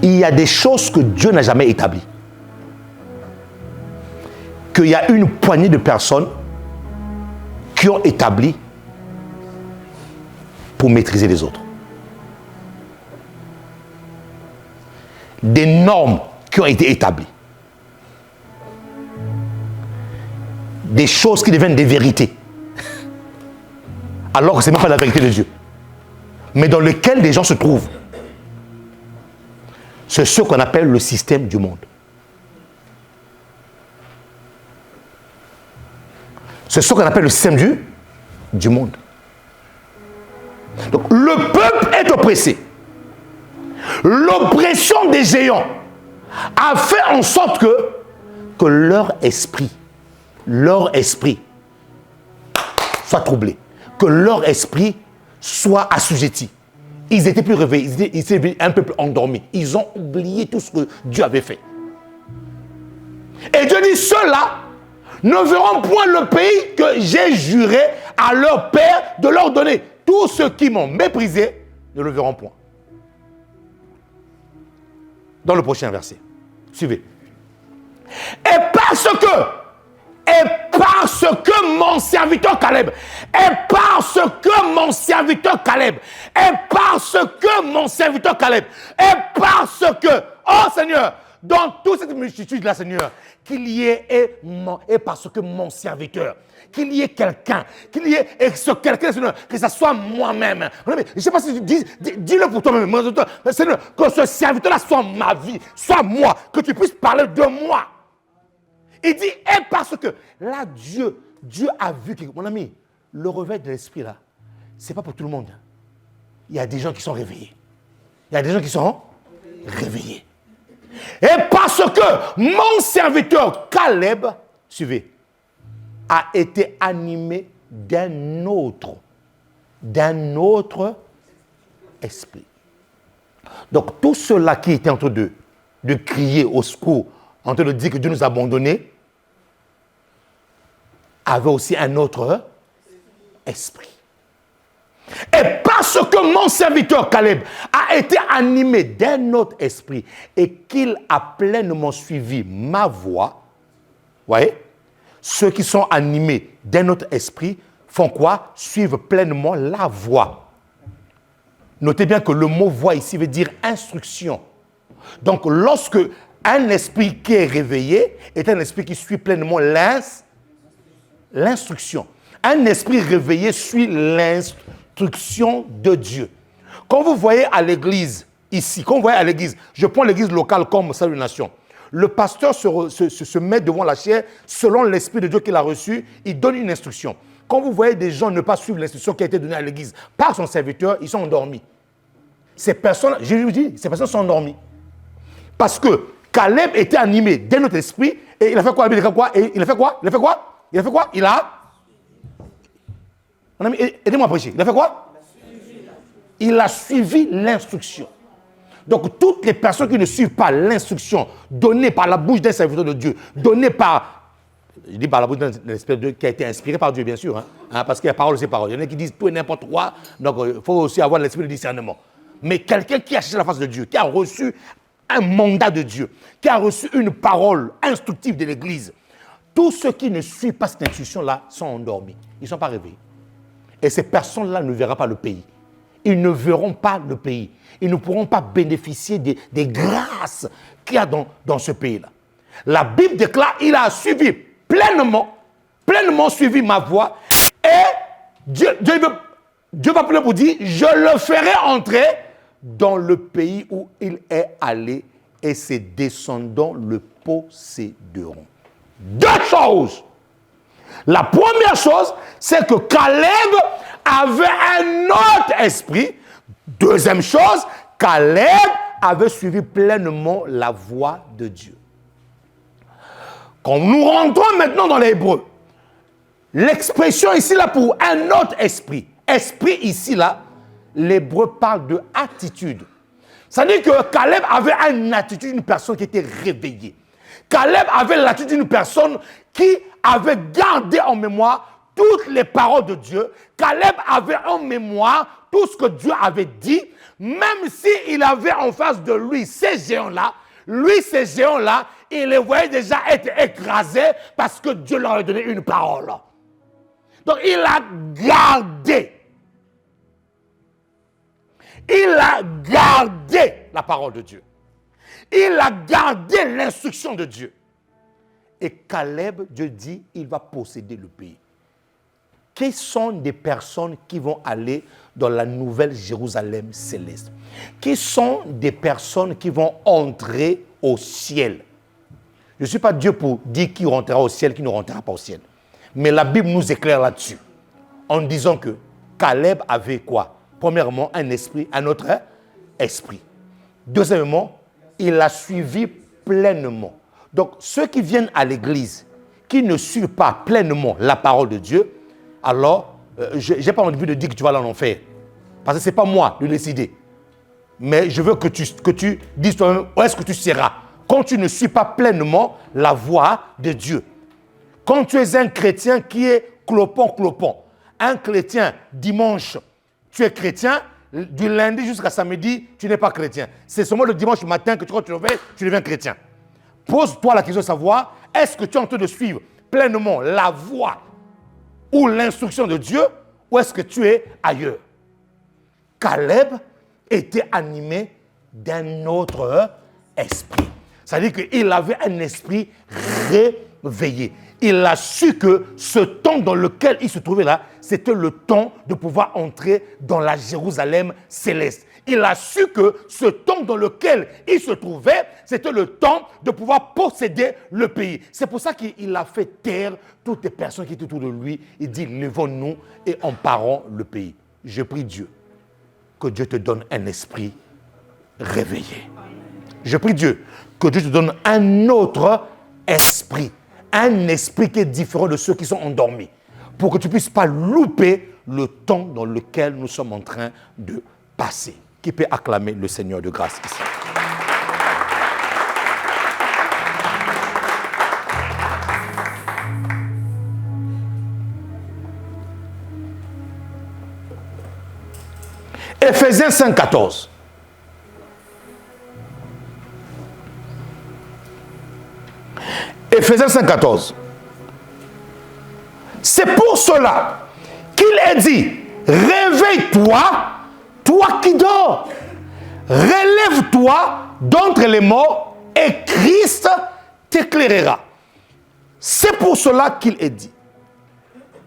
Il y a des choses que Dieu n'a jamais établies. Qu'il y a une poignée de personnes qui ont établi pour maîtriser les autres. Des normes qui ont été établies. Des choses qui deviennent des vérités. Alors que ce n'est même pas la vérité de Dieu. Mais dans lequel les gens se trouvent. C'est ce qu'on appelle le système du monde. C'est ce qu'on appelle le système du monde. Donc le peuple est oppressé. L'oppression des géants a fait en sorte que leur esprit soit troublé. Que leur esprit soit assujetti. Ils étaient plus réveillés, ils étaient un peu plus endormis. Ils ont oublié tout ce que Dieu avait fait. Et Dieu dit, ceux-là ne verront point le pays que j'ai juré à leur père de leur donner. Tous ceux qui m'ont méprisé ne le verront point. Dans le prochain verset. Suivez. Et parce que mon serviteur Caleb, oh Seigneur, dans toute cette multitude-là, Seigneur, qu'il y ait, et parce que mon serviteur, qu'il y ait quelqu'un, et ce quelqu'un, Seigneur, que ce soit moi-même. Je ne sais pas si tu dis-le pour toi-même, Seigneur, que ce serviteur-là soit ma vie, soit moi, que tu puisses parler de moi. Il dit, et parce que là, Dieu a vu que, mon ami, le réveil de l'esprit là, ce n'est pas pour tout le monde. il y a des gens qui sont réveillés. Il y a des gens qui sont réveillés. Et parce que mon serviteur Caleb, suivez, a été animé d'un autre esprit. Donc, tous ceux-là qui étaient en train de crier au secours, en train de dire que Dieu nous a abandonnés, avaient aussi un autre esprit. Et parce que mon serviteur Caleb a été animé d'un autre esprit et qu'il a pleinement suivi ma voix, voyez, ceux qui sont animés d'un autre esprit font quoi? Suivent pleinement la voix. Notez bien que le mot voix ici veut dire instruction. Donc lorsque un esprit qui est réveillé est un esprit qui suit pleinement l'instruction. Un esprit réveillé suit l'instruction de Dieu. Quand vous voyez à l'église, ici, quand vous voyez à l'église, je prends l'église locale comme Salut Nation, le pasteur se met devant la chair, selon l'esprit de Dieu qu'il a reçu, il donne une instruction. Quand vous voyez des gens ne pas suivre l'instruction qui a été donnée à l'église par son serviteur, ils sont endormis. Ces personnes, je vous dis, ces personnes sont endormies. Parce que Caleb était animé d'un autre esprit et il a fait quoi? Il a fait quoi? Mon ami, aidez-moi à prêcher. Il a fait quoi? Il a suivi l'instruction. Donc, toutes les personnes qui ne suivent pas l'instruction donnée par la bouche d'un serviteur de Dieu, donnée par, je dis par la bouche d'un esprit de Dieu qui a été inspiré par Dieu, bien sûr, parce que la parole, c'est parole. Il y en a qui disent tout et n'importe quoi, donc il faut aussi avoir l'esprit de discernement. Mais quelqu'un qui a cherché la face de Dieu, qui a reçu un mandat de Dieu, qui a reçu une parole instructive de l'Église, tous ceux qui ne suivent pas cette instruction-là sont endormis. Ils ne sont pas réveillés. Et ces personnes-là ne verront pas le pays. Ils ne verront pas le pays. Ils ne pourront pas bénéficier des grâces qu'il y a dans ce pays-là. La Bible déclare, il a suivi pleinement suivi ma voix. Et Dieu va plus pour dire, je le ferai entrer dans le pays où il est allé et ses descendants le posséderont. Deux choses. La première chose, c'est que Caleb avait un autre esprit. Deuxième chose, Caleb avait suivi pleinement la voix de Dieu. Quand nous rentrons maintenant dans l'hébreu, l'expression ici là pour un autre esprit. Esprit ici là, l'hébreu parle de attitude. C'est-à-dire que Caleb avait une attitude d'une personne qui était réveillée. Caleb avait l'attitude d'une personne qui avait gardé en mémoire toutes les paroles de Dieu. Caleb avait en mémoire tout ce que Dieu avait dit, même s'il avait en face de lui ces géants-là. Ces géants-là, il les voyait déjà être écrasés parce que Dieu leur a donné une parole. Donc il a gardé. Il a gardé la parole de Dieu. Il a gardé l'instruction de Dieu. Et Caleb, Dieu dit, il va posséder le pays. Quelles sont des personnes qui vont aller dans la nouvelle Jérusalem céleste? Qui sont des personnes qui vont entrer au ciel? Je ne suis pas Dieu pour dire qui rentrera au ciel, qui ne rentrera pas au ciel. Mais la Bible nous éclaire là-dessus. En disant que Caleb avait quoi? Premièrement, un esprit, un autre esprit. Deuxièmement, il a suivi pleinement. Donc, ceux qui viennent à l'église, qui ne suivent pas pleinement la parole de Dieu, alors, je n'ai pas envie de dire que tu vas aller en enfer. Parce que ce n'est pas moi de décider. Mais je veux que tu dises toi-même où est-ce que tu seras. Quand tu ne suis pas pleinement la voix de Dieu. Quand tu es un chrétien qui est clopon. Un chrétien, dimanche, tu es chrétien. Du lundi jusqu'à samedi, tu n'es pas chrétien. C'est seulement le dimanche matin que quand tu te réveilles, tu deviens chrétien. Pose-toi la question de savoir, est-ce que tu es en train de suivre pleinement la voix ou l'instruction de Dieu, ou est-ce que tu es ailleurs? Caleb était animé d'un autre esprit. C'est-à-dire qu'il avait un esprit réveillé. Il a su que ce temps dans lequel il se trouvait là, c'était le temps de pouvoir entrer dans la Jérusalem céleste. Il a su que ce temps dans lequel il se trouvait, c'était le temps de pouvoir posséder le pays. C'est pour ça qu'il a fait taire toutes les personnes qui étaient autour de lui. Il dit, levons-nous et emparons le pays. Je prie Dieu que Dieu te donne un esprit réveillé. Je prie Dieu que Dieu te donne un autre esprit. Un esprit qui est différent de ceux qui sont endormis. Pour que tu ne puisses pas louper le temps dans lequel nous sommes en train de passer. Qui peut acclamer le Seigneur de grâce ici? Éphésiens 5, 14. Éphésiens 5, 14. C'est pour cela qu'il est dit, réveille-toi, toi qui dors. Relève-toi d'entre les morts et Christ t'éclairera. C'est pour cela qu'il est dit.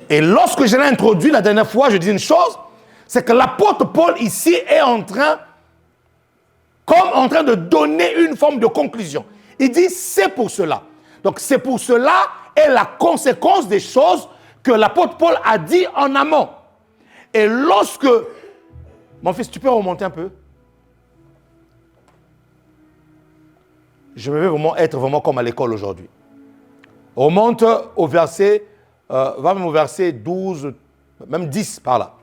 Et lorsque je l'ai introduit la dernière fois, je dis une chose, c'est que l'apôtre Paul ici est en train de donner une forme de conclusion. Il dit, c'est pour cela. Donc, c'est pour cela est la conséquence des choses que l'apôtre Paul a dit en amont. Et lorsque... Mon fils, tu peux remonter un peu? Je vais vraiment être vraiment comme à l'école aujourd'hui. Remonte au verset, va même au verset 12, même 10 par là.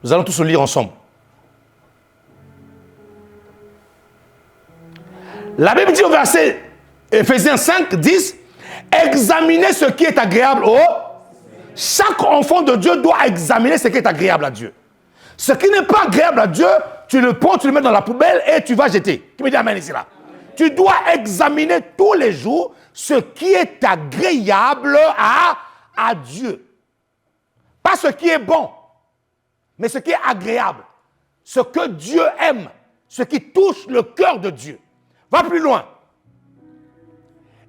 Nous allons tous le lire ensemble. La Bible dit au verset Éphésiens 5, 10, examinez ce qui est agréable au... Chaque enfant de Dieu doit examiner ce qui est agréable à Dieu. Ce qui n'est pas agréable à Dieu, tu le prends, tu le mets dans la poubelle et tu vas jeter. Qui me dit amen ici là? Tu dois examiner tous les jours ce qui est agréable à Dieu. Pas ce qui est bon, mais ce qui est agréable. Ce que Dieu aime, ce qui touche le cœur de Dieu. Va plus loin.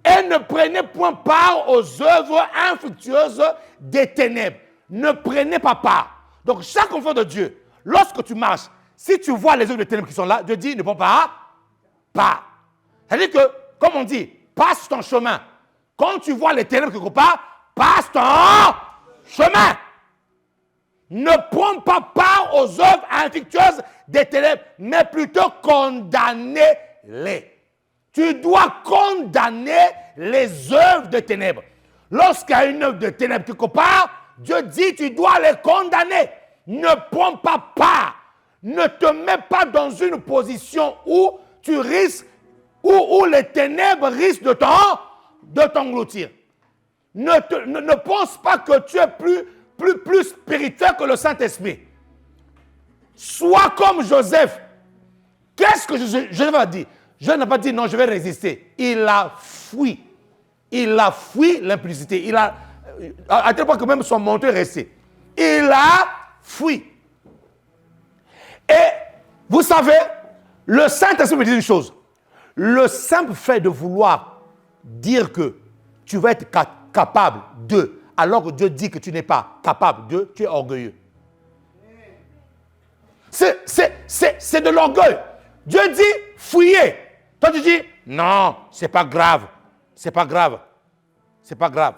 Et ne prenez point part aux œuvres infructueuses des ténèbres. Ne prenez pas part. Donc, chaque enfant de Dieu, lorsque tu marches, si tu vois les œuvres des ténèbres qui sont là, Dieu dit, ne prends pas part. C'est-à-dire que, comme on dit, passe ton chemin. Quand tu vois les ténèbres quelque part, passe ton chemin. Ne prends pas part aux œuvres infructueuses des ténèbres, mais plutôt condamnez-les. Tu dois condamner les œuvres de ténèbres. Lorsqu'il y a une œuvre de ténèbres quelque part, Dieu dit tu dois les condamner. Ne prends pas part. Ne te mets pas dans une position où tu risques, où les ténèbres risquent de t'engloutir. Ne pense pas que tu es plus spirituel que le Saint-Esprit. Sois comme Joseph. Qu'est-ce que Joseph a dit? Je n'ai pas dit non, je vais résister. Il a fui. Il a fui l'impudicité. Il a, à tel point que même son manteau est resté. Il a fui. Et vous savez, le Saint-Esprit me dit une chose. Le simple fait de vouloir dire que tu vas être capable de, alors que Dieu dit que tu n'es pas capable de, tu es orgueilleux. C'est de l'orgueil. Dieu dit fuyez. Toi tu dis non, c'est pas grave. C'est pas grave. C'est pas grave.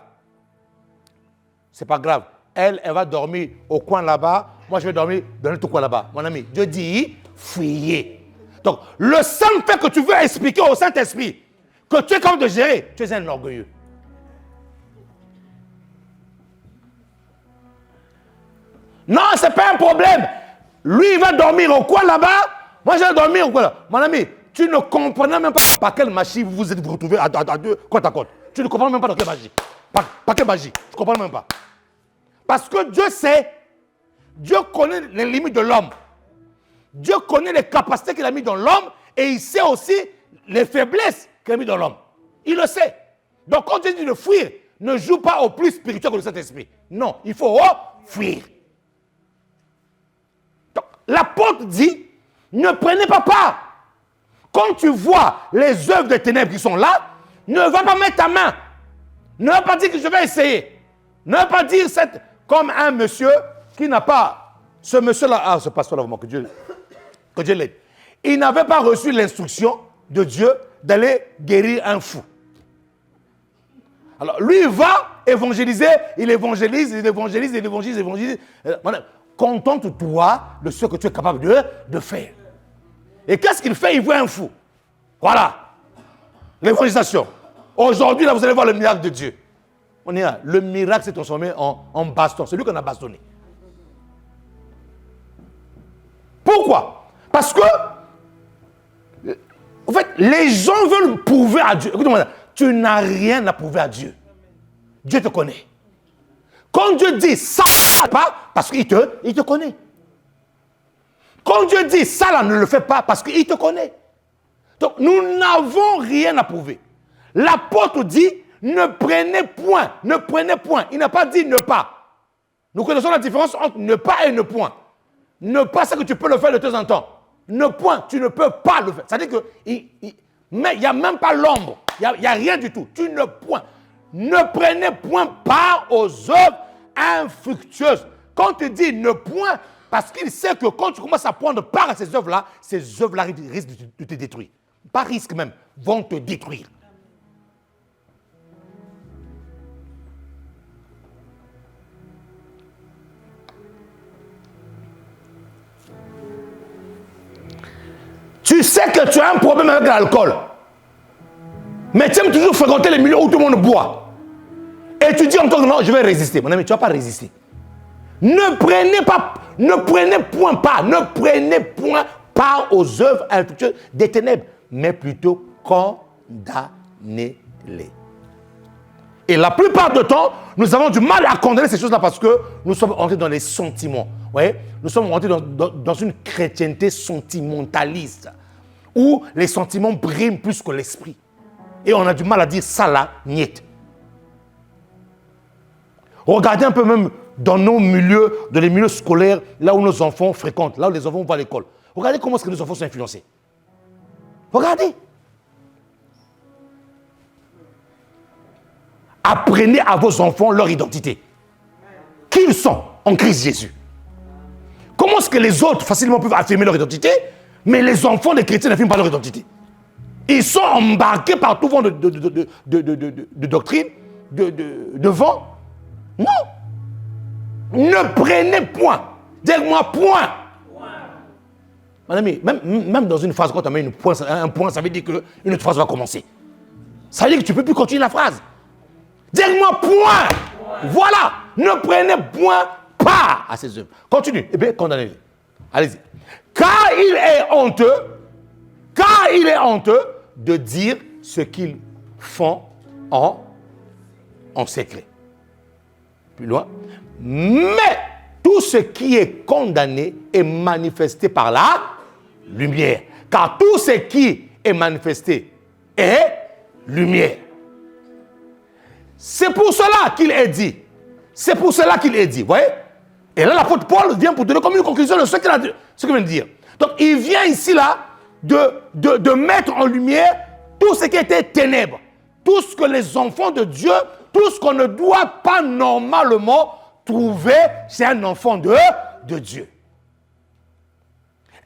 C'est pas grave. Elle va dormir au coin là-bas. Moi, je vais dormir dans l'autre coin là-bas. Mon ami, Dieu dit fuyez. Donc, le seul fait que tu veux expliquer au Saint-Esprit que tu es capable de gérer, tu es un orgueilleux. Non, ce n'est pas un problème. Lui, il va dormir au coin là-bas. Moi, je vais dormir au coin là. Mon ami, tu ne comprenais même pas par quelle magie vous vous êtes retrouvés à deux côte à côte. Tu ne comprends même pas dans quelle magie. Par quelle magie. Je ne comprends même pas. Parce que Dieu sait, Dieu connaît les limites de l'homme. Dieu connaît les capacités qu'il a mis dans l'homme et il sait aussi les faiblesses qu'il a mis dans l'homme. Il le sait. Donc quand Dieu dit de fuir, ne joue pas au plus spirituel que le Saint-Esprit. Non, il faut fuir. Donc l'apôtre dit, ne prenez pas part. Quand tu vois les œuvres des ténèbres qui sont là, ne va pas mettre ta main. Ne va pas dire que je vais essayer. Ne va pas dire comme un monsieur qui n'a pas... Ce monsieur-là, ce pasteur-là, vraiment, que Dieu l'aide. Il n'avait pas reçu l'instruction de Dieu d'aller guérir un fou. Alors, lui, il va, évangéliser, il évangélise, il évangélise, il évangélise, il évangélise. Voilà. Contente-toi de ce que tu es capable de faire. Et qu'est-ce qu'il fait? Il voit un fou. Voilà. L'évangélisation. Aujourd'hui, là, vous allez voir le miracle de Dieu. On est là. Le miracle s'est transformé en baston. C'est lui qu'on a bastonné. Pourquoi? Parce que, en fait, les gens veulent prouver à Dieu. Écoute-moi, tu n'as rien à prouver à Dieu. Dieu te connaît. Quand Dieu dit ça, pas parce qu'il te connaît. Quand Dieu dit ça, là, ne le fais pas parce qu'il te connaît. Donc, nous n'avons rien à prouver. L'apôtre dit, ne prenez point, ne prenez point. Il n'a pas dit ne pas. Nous connaissons la différence entre ne pas et ne point. Ne pas, c'est que tu peux le faire de temps en temps. Ne point, tu ne peux pas le faire. C'est-à-dire qu'il n'y a même pas l'ombre. Il n'y a rien du tout. Tu ne point. Ne prenez point part aux œuvres infructueuses. Quand tu dis ne point, parce qu'il sait que quand tu commences à prendre part à ces œuvres-là risquent de te détruire. Pas risque même, vont te détruire. Tu sais que tu as un problème avec l'alcool. Mais tu aimes toujours fréquenter les milieux où tout le monde boit. Et tu dis encore non, je vais résister. Mon ami, tu ne vas pas résister. Ne prenez point part aux œuvres infructueuses des ténèbres, mais plutôt condamnez-les. Et la plupart du temps, nous avons du mal à condamner ces choses-là parce que nous sommes entrés dans les sentiments. Vous voyez? Nous sommes entrés dans une chrétienté sentimentaliste où les sentiments briment plus que l'esprit. Et on a du mal à dire ça là, niet. Regardez un peu même dans nos milieux, dans les milieux scolaires, là où nos enfants fréquentent, là où les enfants vont à l'école. Regardez comment est-ce que nos enfants sont influencés. Regardez. Apprenez à vos enfants leur identité. Qui ils sont en Christ Jésus. Comment est-ce que les autres facilement peuvent affirmer leur identité, mais les enfants des chrétiens n'affirment pas leur identité? Ils sont embarqués par tout vent de doctrine, de vent. Non. Ne prenez point. Dites-moi point. Mon ami, même dans une phrase, quand tu mets un point, ça veut dire qu'une autre phrase va commencer. Ça veut dire que tu ne peux plus continuer la phrase. Dites-moi point. Voilà. Ne prenez point part à ces œuvres. Continue. Eh bien, condamnez-les. Allez-y. Car il est honteux de dire ce qu'ils font en secret. Plus loin. Mais tout ce qui est condamné est manifesté par la lumière. Car tout ce qui est manifesté est lumière. C'est pour cela qu'il est dit. C'est pour cela qu'il est dit. Vous voyez? Et là, l'apôtre Paul vient pour donner comme une conclusion de ce qu'il vient de dire. Donc, il vient ici, là, de mettre en lumière tout ce qui était ténèbres. Tout ce que les enfants de Dieu, tout ce qu'on ne doit pas normalement trouver chez un enfant de Dieu.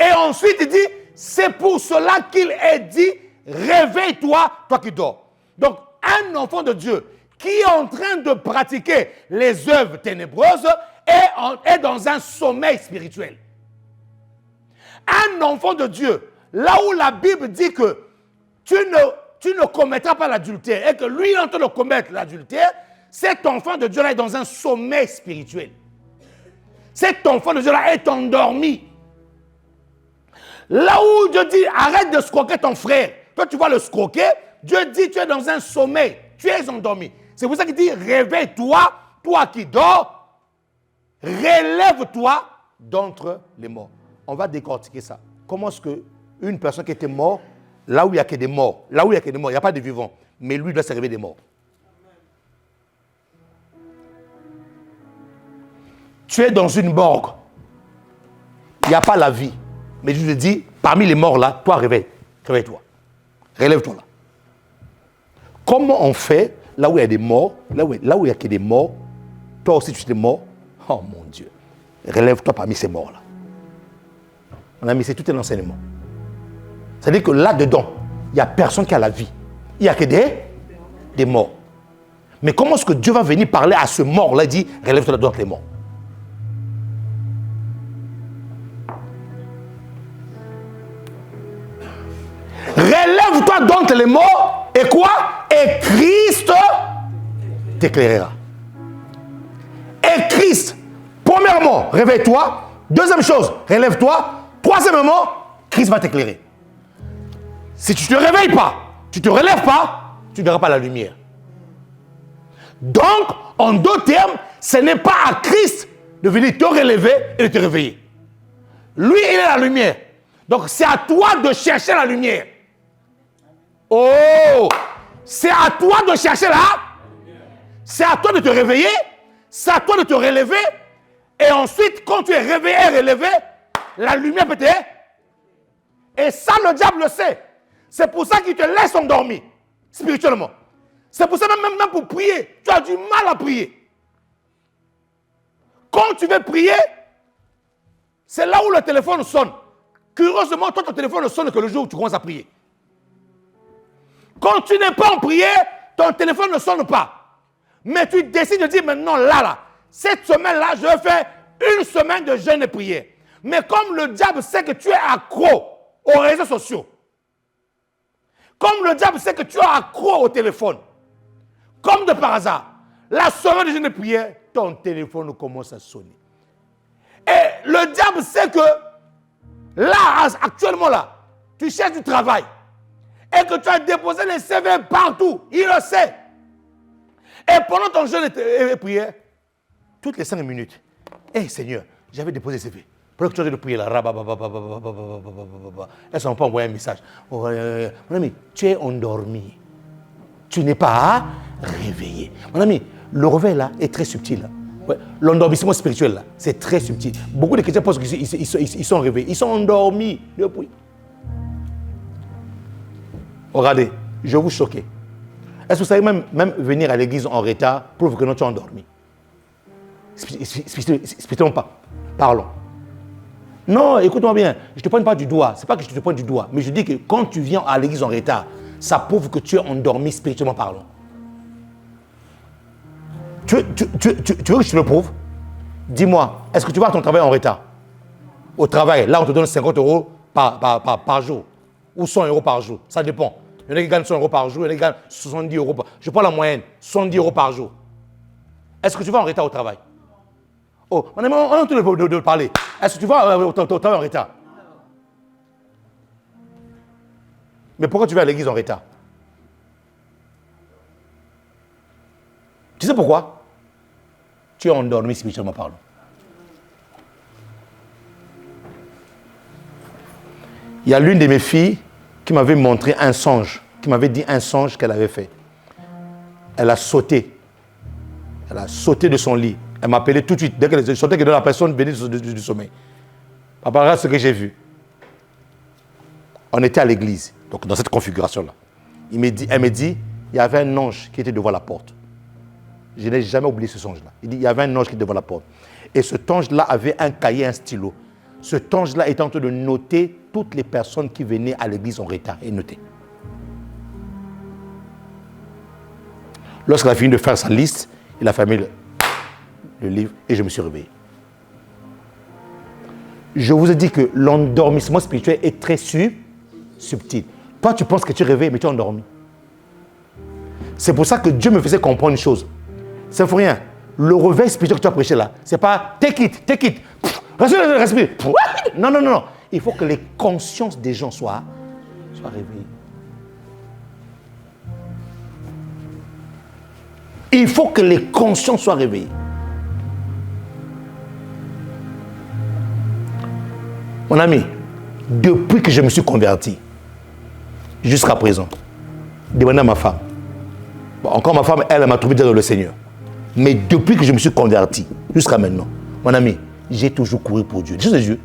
Et ensuite, il dit, c'est pour cela qu'il est dit, réveille-toi, toi qui dors. Donc, un enfant de Dieu qui est en train de pratiquer les œuvres ténébreuses est dans un sommeil spirituel. Un enfant de Dieu, là où la Bible dit que tu ne commettras pas l'adultère et que lui il est en train de commettre l'adultère, cet enfant de Dieu là est dans un sommeil spirituel. Cet enfant de Dieu là est endormi. Là où Dieu dit arrête de scroquer ton frère, toi tu vas le scroquer, Dieu dit tu es dans un sommeil, tu es endormi. C'est pour ça qu'il dit réveille-toi, toi qui dors, relève-toi d'entre les morts. On va décortiquer ça. Comment est-ce qu'une personne qui était morte, là où il n'y a que des morts, il n'y a pas de vivants, mais lui doit se réveiller des morts. Tu es dans une morgue, il n'y a pas la vie. Mais je te dis, parmi les morts là, toi réveille-toi. Relève-toi là. Comment on fait là où il y a des morts, là où il y a que des morts, toi aussi tu es mort, oh mon Dieu, relève-toi parmi ces morts là. Mon ami, c'est tout un enseignement. C'est-à-dire que là-dedans, il n'y a personne qui a la vie. Il n'y a que des morts. Mais comment est-ce que Dieu va venir parler à ce mort-là? Il dit, relève-toi d'entre les morts. Relève-toi d'entre les morts. Et quoi? Et Christ t'éclairera. Et Christ, premièrement, réveille-toi. Deuxième chose, relève-toi. Troisièmement, Christ va t'éclairer. Si tu ne te réveilles pas, tu ne te relèves pas, tu ne verras pas la lumière. Donc, en deux termes, ce n'est pas à Christ de venir te relever et de te réveiller. Lui, il est la lumière. Donc, c'est à toi de chercher la lumière. Oh! C'est à toi de chercher là. C'est à toi de te réveiller. C'est à toi de te relever. Et ensuite, quand tu es réveillé et relevé, la lumière peut t'aider. Et ça, le diable le sait. C'est pour ça qu'il te laisse endormir, spirituellement. C'est pour ça même pour prier, tu as du mal à prier. Quand tu veux prier, c'est là où le téléphone sonne. Curieusement, toi, ton téléphone ne sonne que le jour où tu commences à prier. Quand tu n'es pas en prière, ton téléphone ne sonne pas. Mais tu décides de dire maintenant, là, cette semaine-là, je vais faire une semaine de jeûne et prière. Mais comme le diable sait que tu es accro aux réseaux sociaux, comme le diable sait que tu es accro au téléphone, comme de par hasard, la semaine de jeûne et prière, ton téléphone commence à sonner. Et le diable sait que là, actuellement là, tu cherches du travail et que tu as déposé les CV partout. Il le sait. Et pendant ton jeûne et prière, toutes les 5 minutes, hey Seigneur, j'avais déposé les CV. Pendant que tu as de prier là, elles ne sont pas envoyé un message. Mon ami, tu es endormi. Tu n'es pas réveillé. Mon ami, le réveil là est très subtil. Ouais. L'endormissement spirituel là, c'est très subtil. Beaucoup de chrétiens pensent qu'ils sont réveillés. Ils sont endormis depuis. Regardez, je vais vous choquer. Est-ce que vous savez même venir à l'église en retard prouve que non, tu es endormi? Spirituellement pas. Parlons. Non, écoute-moi bien, je ne te pointe pas du doigt. Ce n'est pas que je te pointe du doigt, mais je dis que quand tu viens à l'église en retard, ça prouve que tu es endormi spirituellement parlant. Tu veux que je te le prouve? Dis-moi, est-ce que tu vas à ton travail en retard? Au travail, là on te donne 50 € par jour. Ou 100 € par jour, ça dépend. Il y en a qui gagnent 100 € par jour, il y en a qui gagnent 70 € par jour. Je prends la moyenne, 70 € par jour. Est-ce que tu vas en retard au travail? Oh, on a en train de parler. Est-ce que tu vas au travail en retard? Mais pourquoi tu vas à l'église en retard? Tu sais pourquoi? Tu es endormi spirituellement parlant. Il y a l'une de mes filles qui m'avait montré un songe, qui m'avait dit un songe qu'elle avait fait. Elle a sauté. Elle a sauté de son lit. Elle m'appelait tout de suite. Dès qu'elle sautait, que la personne venait du sommeil. Papa, regarde ce que j'ai vu. On était à l'église, donc dans cette configuration-là. Elle me dit, il y avait un ange qui était devant la porte. Je n'ai jamais oublié ce songe-là. Il dit, il y avait un ange qui était devant la porte. Et ce ange-là avait un cahier, un stylo. Ce ange-là était en train de noter toutes les personnes qui venaient à l'église en retard et noter. Lorsqu'elle a fini de faire sa liste, il a fermé le livre et je me suis réveillé. Je vous ai dit que l'endormissement spirituel est très subtil. Toi, tu penses que tu es réveillé, mais tu es endormi. C'est pour ça que Dieu me faisait comprendre une chose. C'est pour rien. Le réveil spirituel que tu as prêché là, c'est pas take it. Respire. Non. Il faut que les consciences des gens soient réveillées. Il faut que les consciences soient réveillées. Mon ami, depuis que je me suis converti, jusqu'à présent, demandez à ma femme. Bon, encore ma femme, elle m'a trouvé dans le Seigneur. Mais depuis que je me suis converti, jusqu'à maintenant, mon ami, j'ai toujours couru pour Dieu.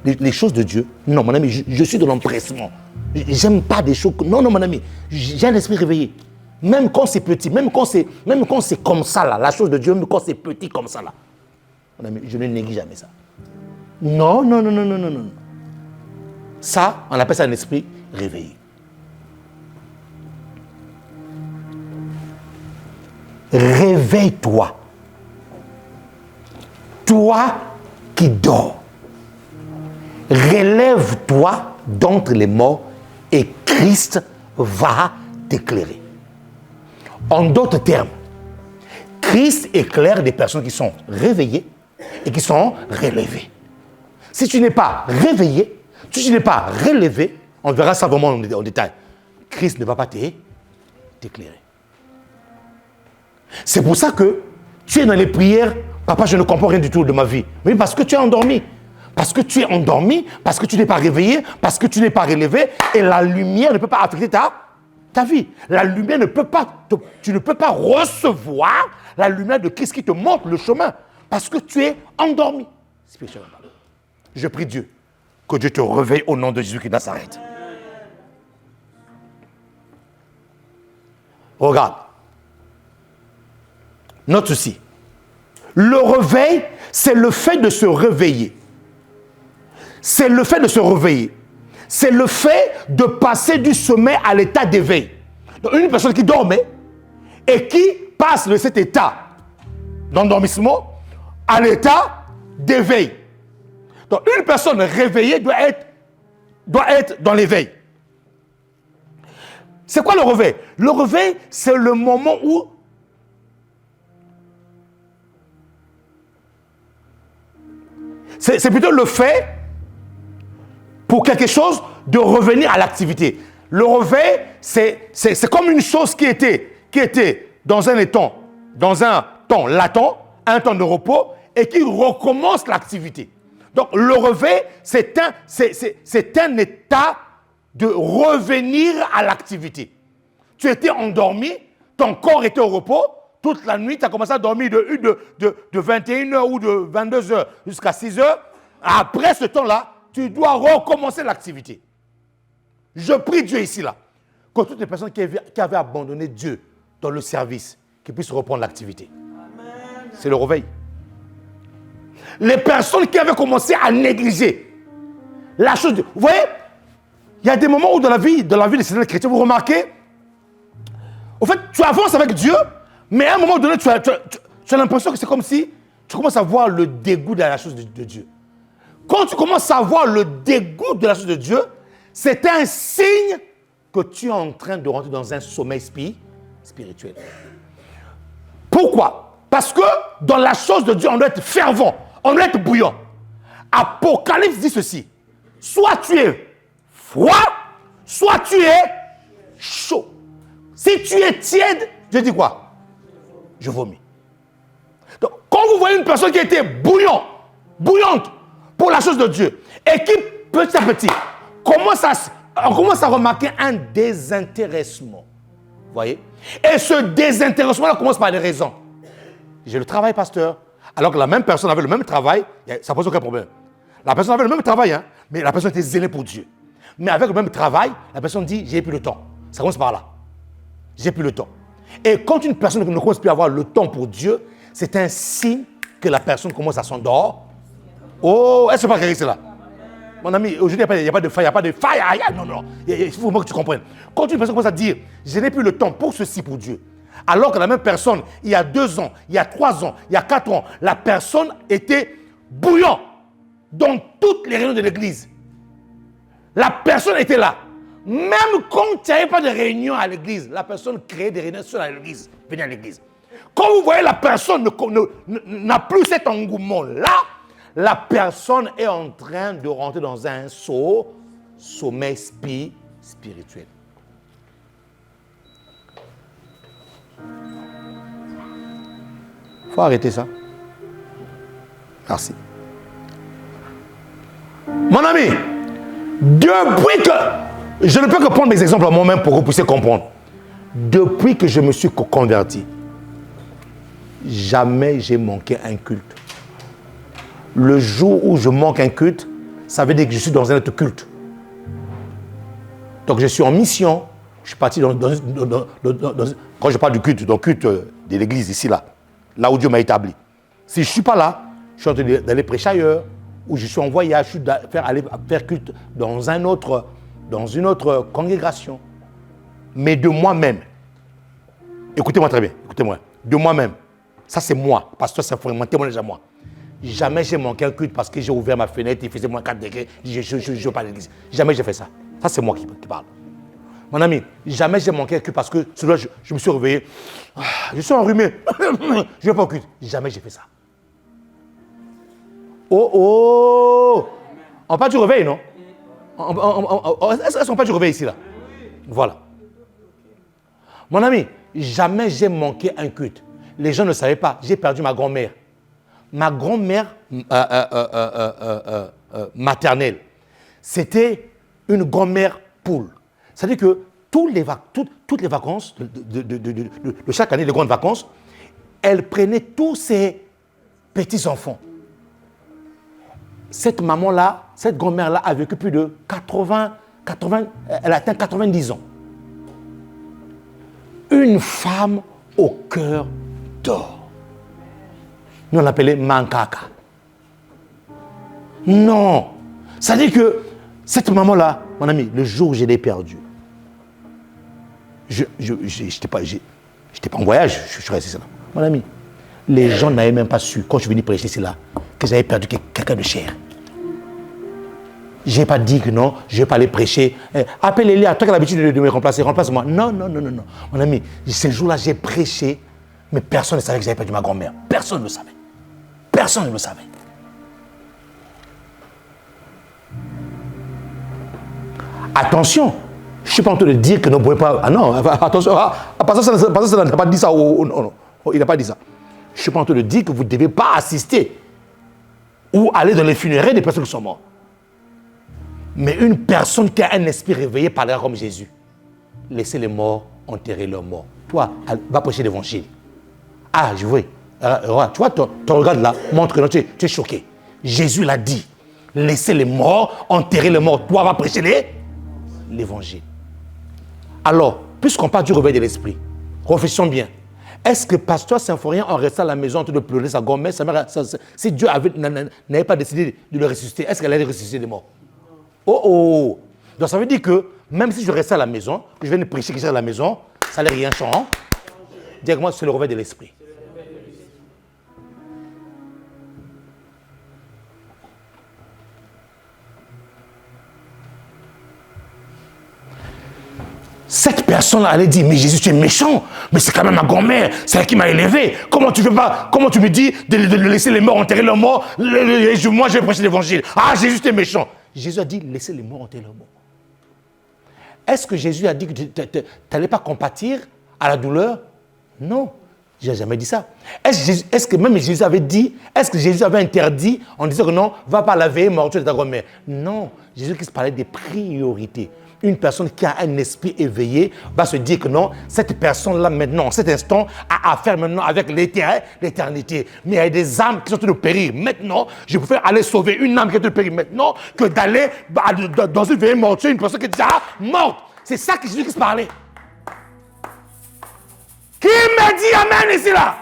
Les choses de Dieu, non, mon ami, je suis de l'empressement. J'aime pas des choses. Non, mon ami, j'ai un esprit réveillé. Même quand c'est petit, même quand c'est comme ça, là, la chose de Dieu, même quand c'est petit comme ça, là. Mon ami, je ne néglige jamais ça. Non. Ça, on appelle ça un esprit réveillé. réveille-toi. Toi qui dors, relève-toi d'entre les morts et Christ va t'éclairer. En d'autres termes, Christ éclaire des personnes qui sont réveillées et qui sont relevées. Si tu n'es pas réveillé, si tu n'es pas relevé, on verra ça vraiment en détail, Christ ne va pas t'éclairer. C'est pour ça que tu es dans les prières, papa, je ne comprends rien du tout de ma vie. Mais parce que tu es endormi. Parce que tu es endormi, parce que tu n'es pas réveillé, parce que tu n'es pas relevé, et la lumière ne peut pas affecter ta vie. La lumière ne peut pas, tu ne peux pas recevoir la lumière de Christ qui te montre le chemin, parce que tu es endormi. Spirituellement. Je prie Dieu, que Dieu te réveille au nom de Jésus qui Nazareth. Regarde. Note ceci. Le réveil, c'est le fait de se réveiller. C'est le fait de se réveiller. C'est le fait de passer du sommeil à l'état d'éveil. Donc, une personne qui dormait et qui passe de cet état d'endormissement à l'état d'éveil. Donc, une personne réveillée doit être dans l'éveil. C'est quoi le réveil? Le réveil, c'est le moment où c'est plutôt le fait pour quelque chose de revenir à l'activité. Le réveil, c'est comme une chose qui était dans un temps latent, un temps de repos, et qui recommence l'activité. Donc le réveil, c'est un état de revenir à l'activité. Tu étais endormi, ton corps était au repos, toute la nuit, tu as commencé à dormir de 21h ou de 22h jusqu'à 6h. Après ce temps-là, tu dois recommencer l'activité. Je prie Dieu ici, là, que toutes les personnes qui avaient abandonné Dieu dans le service, qu'ils puissent reprendre l'activité. C'est le réveil. Les personnes qui avaient commencé à négliger la chose. Vous voyez, il y a des moments où dans la vie des chrétiens, vous remarquez, au fait, tu avances avec Dieu, mais à un moment donné, tu as l'impression que c'est comme si tu commences à voir le dégoût de la chose de Dieu. Quand tu commences à voir le dégoût de la chose de Dieu, c'est un signe que tu es en train de rentrer dans un sommeil spirituel. Pourquoi? Parce que dans la chose de Dieu, on doit être fervent, on doit être bouillant. Apocalypse dit ceci. Soit tu es froid, soit tu es chaud. Si tu es tiède, je dis quoi? Je vomis. Donc, quand vous voyez une personne qui était bouillante pour la chose de Dieu, et qui, petit à petit, on commence à remarquer un désintéressement. Vous voyez? Et ce désintéressement-là commence par des raisons. J'ai le travail, pasteur. Alors que la même personne avait le même travail, ça pose aucun problème. La personne avait le même travail, hein, mais la personne était zélée pour Dieu. Mais avec le même travail, la personne dit, j'ai plus le temps. Ça commence par là. J'ai plus le temps. Et quand une personne ne commence plus à avoir le temps pour Dieu, c'est un signe que la personne commence à s'endormir. Oh, est-ce que pas guéri cela? Mon ami, aujourd'hui, il n'y a pas de faille, il n'y a pas de faille. Non. Il faut vraiment que tu comprennes. Quand une personne commence à dire, je n'ai plus le temps pour ceci, pour Dieu, alors que la même personne, il y a 2 ans, il y a 3 ans, il y a 4 ans, la personne était bouillante dans toutes les réunions de l'église. La personne était là. Même quand il n'y avait pas de réunion à l'église, la personne créait des réunions à l'église, venait à l'église. Quand vous voyez la personne n'a plus cet engouement-là, la personne est en train de rentrer dans un sommeil spirituel. Il faut arrêter ça. Merci. Mon ami, depuis que... Je ne peux que prendre mes exemples à moi-même pour que vous puissiez comprendre. Depuis que je me suis converti, jamais j'ai manqué un culte. Le jour où je manque un culte, ça veut dire que je suis dans un autre culte. Donc je suis en mission, je suis parti quand je parle du culte, dans le culte de l'église ici, là où Dieu m'a établi. Si je ne suis pas là, je suis en train d'aller prêcher ailleurs, ou je suis en voyage, je suis aller faire culte dans une autre congrégation. Mais de moi-même, écoutez-moi très bien, écoutez-moi. de moi-même. Ça, c'est moi. Pasteur, c'est mon témoignage à moi. Jamais j'ai manqué un culte parce que j'ai ouvert ma fenêtre, il faisait moins 4 degrés, je ne vais pas à l'église. Jamais j'ai fait ça. Ça, c'est moi qui parle. Mon ami, jamais j'ai manqué un culte parce que celui-là, je me suis réveillé. Je suis enrhumé. Je ne vais pas au culte. Jamais j'ai fait ça. Oh! On parle du réveil, non? Est-ce qu'on parle du réveil ici, là? Voilà. Mon ami, jamais j'ai manqué un culte. Les gens ne savaient pas. J'ai perdu ma grand-mère. Ma grand-mère maternelle, c'était une grand-mère poule. C'est-à-dire que toutes les vacances, de chaque année, les grandes vacances, elle prenait tous ses petits-enfants. Cette maman-là, cette grand-mère-là a vécu plus de 80, elle a atteint 90 ans. Une femme au cœur d'or. Nous, on l'appelait Mankaka. Non. Ça dit que cette maman-là, mon ami, le jour où je l'ai perdue, je n'étais pas en voyage, je suis resté là. Mon ami, les gens n'avaient même pas su, quand je suis venu prêcher cela, que j'avais perdu quelqu'un de cher. Je n'ai pas dit que non, je ne vais pas aller prêcher. Appelle Elia, toi qui as l'habitude de me remplacer, remplace-moi. Non. Mon ami, ce jour-là, j'ai prêché, mais personne ne savait que j'avais perdu ma grand-mère. Personne ne le savait. Personne ne le savait. Attention, je ne suis pas en train de dire que nous ne pouvons pas... Ah non, attention, ça n'a pas dit ça. Non, il n'a pas dit ça. Je ne suis pas en train de dire que vous ne devez pas assister ou aller dans les funérailles des personnes qui sont mortes. Mais une personne qui a un esprit réveillé parlera comme Jésus. Laissez les morts enterrer leurs morts. Toi, va prêcher l'évangile. Ah, je vois. Tu vois, ton regard là montre que non, tu es choqué. Jésus l'a dit. Laissez les morts enterrer les morts. Toi, va prêcher l'évangile. Alors, puisqu'on parle du réveil de l'esprit, réfléchissons bien. Est-ce que pasteur Symphorien, en restant à la maison en train de pleurer sa grand-mère, sa mère, si Dieu n'avait pas décidé de le ressusciter, est-ce qu'elle allait ressusciter des morts? Oh! Donc ça veut dire que même si je restais à la maison, que je viens de prêcher que j'étais à la maison, ça n'allait rien changer. Dis-moi, c'est le réveil de l'esprit. Cette personne allait dire, mais Jésus, tu es méchant, mais c'est quand même ma grand-mère, c'est elle qui m'a élevé. Comment tu me dis de laisser les morts enterrer leurs morts? Moi, je vais prêcher l'évangile. Ah, Jésus, tu es méchant. Jésus a dit, laissez les morts enterrer leurs morts. Est-ce que Jésus a dit que tu n'allais pas compatir à la douleur? Non, je n'ai jamais dit ça. Est-ce que même Jésus avait dit, est-ce que Jésus avait interdit en disant que non, va pas la veille mortuaire de ta grand-mère? Non, Jésus-Christ parlait des priorités. Une personne qui a un esprit éveillé va se dire que non, cette personne-là maintenant, en cet instant, a affaire maintenant avec l'éternité. Mais il y a des âmes qui sont en train de périr. Maintenant, je préfère aller sauver une âme qui est en train de périr maintenant que d'aller dans une veillée mortuaire, une personne qui est déjà morte. C'est ça que Jésus-Christ parlait. Qui me dit amen ici là?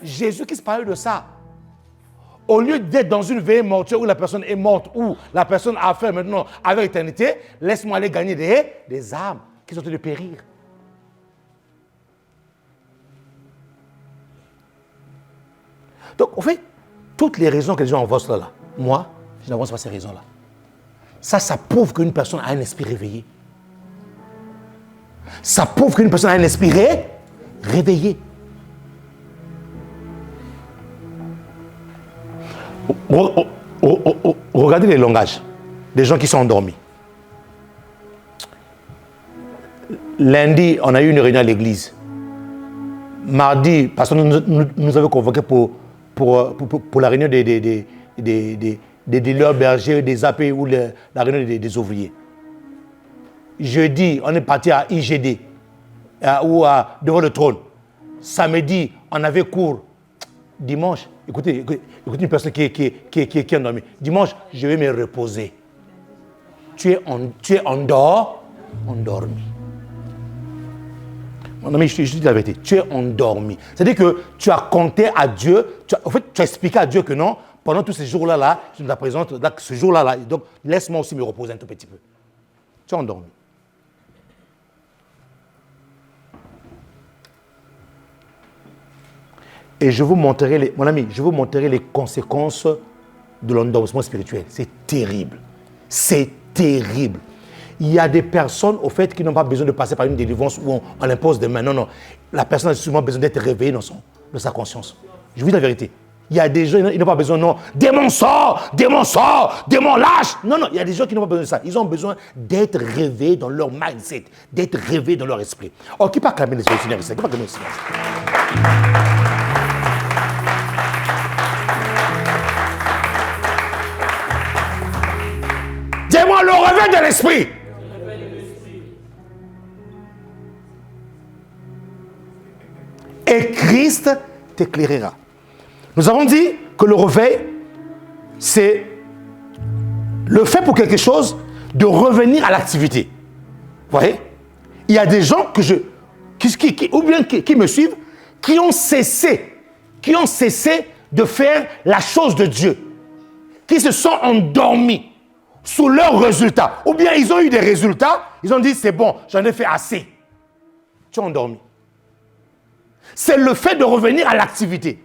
Jésus-Christ parlait de ça. Au lieu d'être dans une veillée mortuaire où la personne est morte, où la personne a affaire maintenant avec l'éternité, laisse-moi aller gagner des âmes qui sont en train de périr. Donc, en fait, toutes les raisons que les gens avancent là, moi, je n'avance pas ces raisons-là. Ça prouve qu'une personne a un esprit réveillé. Ça prouve qu'une personne a un esprit réveillé. Regardez les langages des gens qui sont endormis. Lundi, on a eu une réunion à l'église. Mardi, parce que nous avons convoqué pour la réunion des dealers bergers, des AP ou la réunion des ouvriers. Jeudi, on est parti à IGD, devant le trône. Samedi, on avait cours. Dimanche, écoutez une personne qui est endormie. Dimanche, je vais me reposer. Tu es endormi. Mon ami, je te dis la vérité. Tu es endormi. C'est-à-dire que tu as compté à Dieu, tu as expliqué à Dieu que non, pendant tous ces jours-là, je me présente, ce jour-là, donc laisse-moi aussi me reposer un tout petit peu. Tu es endormi. Et je vous montrerai, mon ami, je vous montrerai les conséquences de l'endormissement spirituel. C'est terrible. C'est terrible. Il y a des personnes, au fait, qui n'ont pas besoin de passer par une délivrance où on impose des mains. Non, non. La personne a seulement besoin d'être réveillée dans sa conscience. Je vous dis la vérité. Il y a des gens, ils n'ont pas besoin, non. Démon sort, démon lâche. Non, non. Il y a des gens qui n'ont pas besoin de ça. Ils ont besoin d'être réveillés dans leur mindset, d'être réveillés dans leur esprit. Oh, qui peut acclamer le Seigneur ici? Qui peut acclamer le Seigneur? Dis-moi le réveil de l'esprit. Et Christ t'éclairera. Nous avons dit que le réveil, c'est le fait pour quelque chose de revenir à l'activité. Vous voyez? Il y a des gens qui me suivent, qui ont cessé de faire la chose de Dieu, qui se sont endormis sous leurs résultats. Ou bien ils ont eu des résultats, ils ont dit c'est bon, j'en ai fait assez. Tu es endormi. C'est le fait de revenir à l'activité.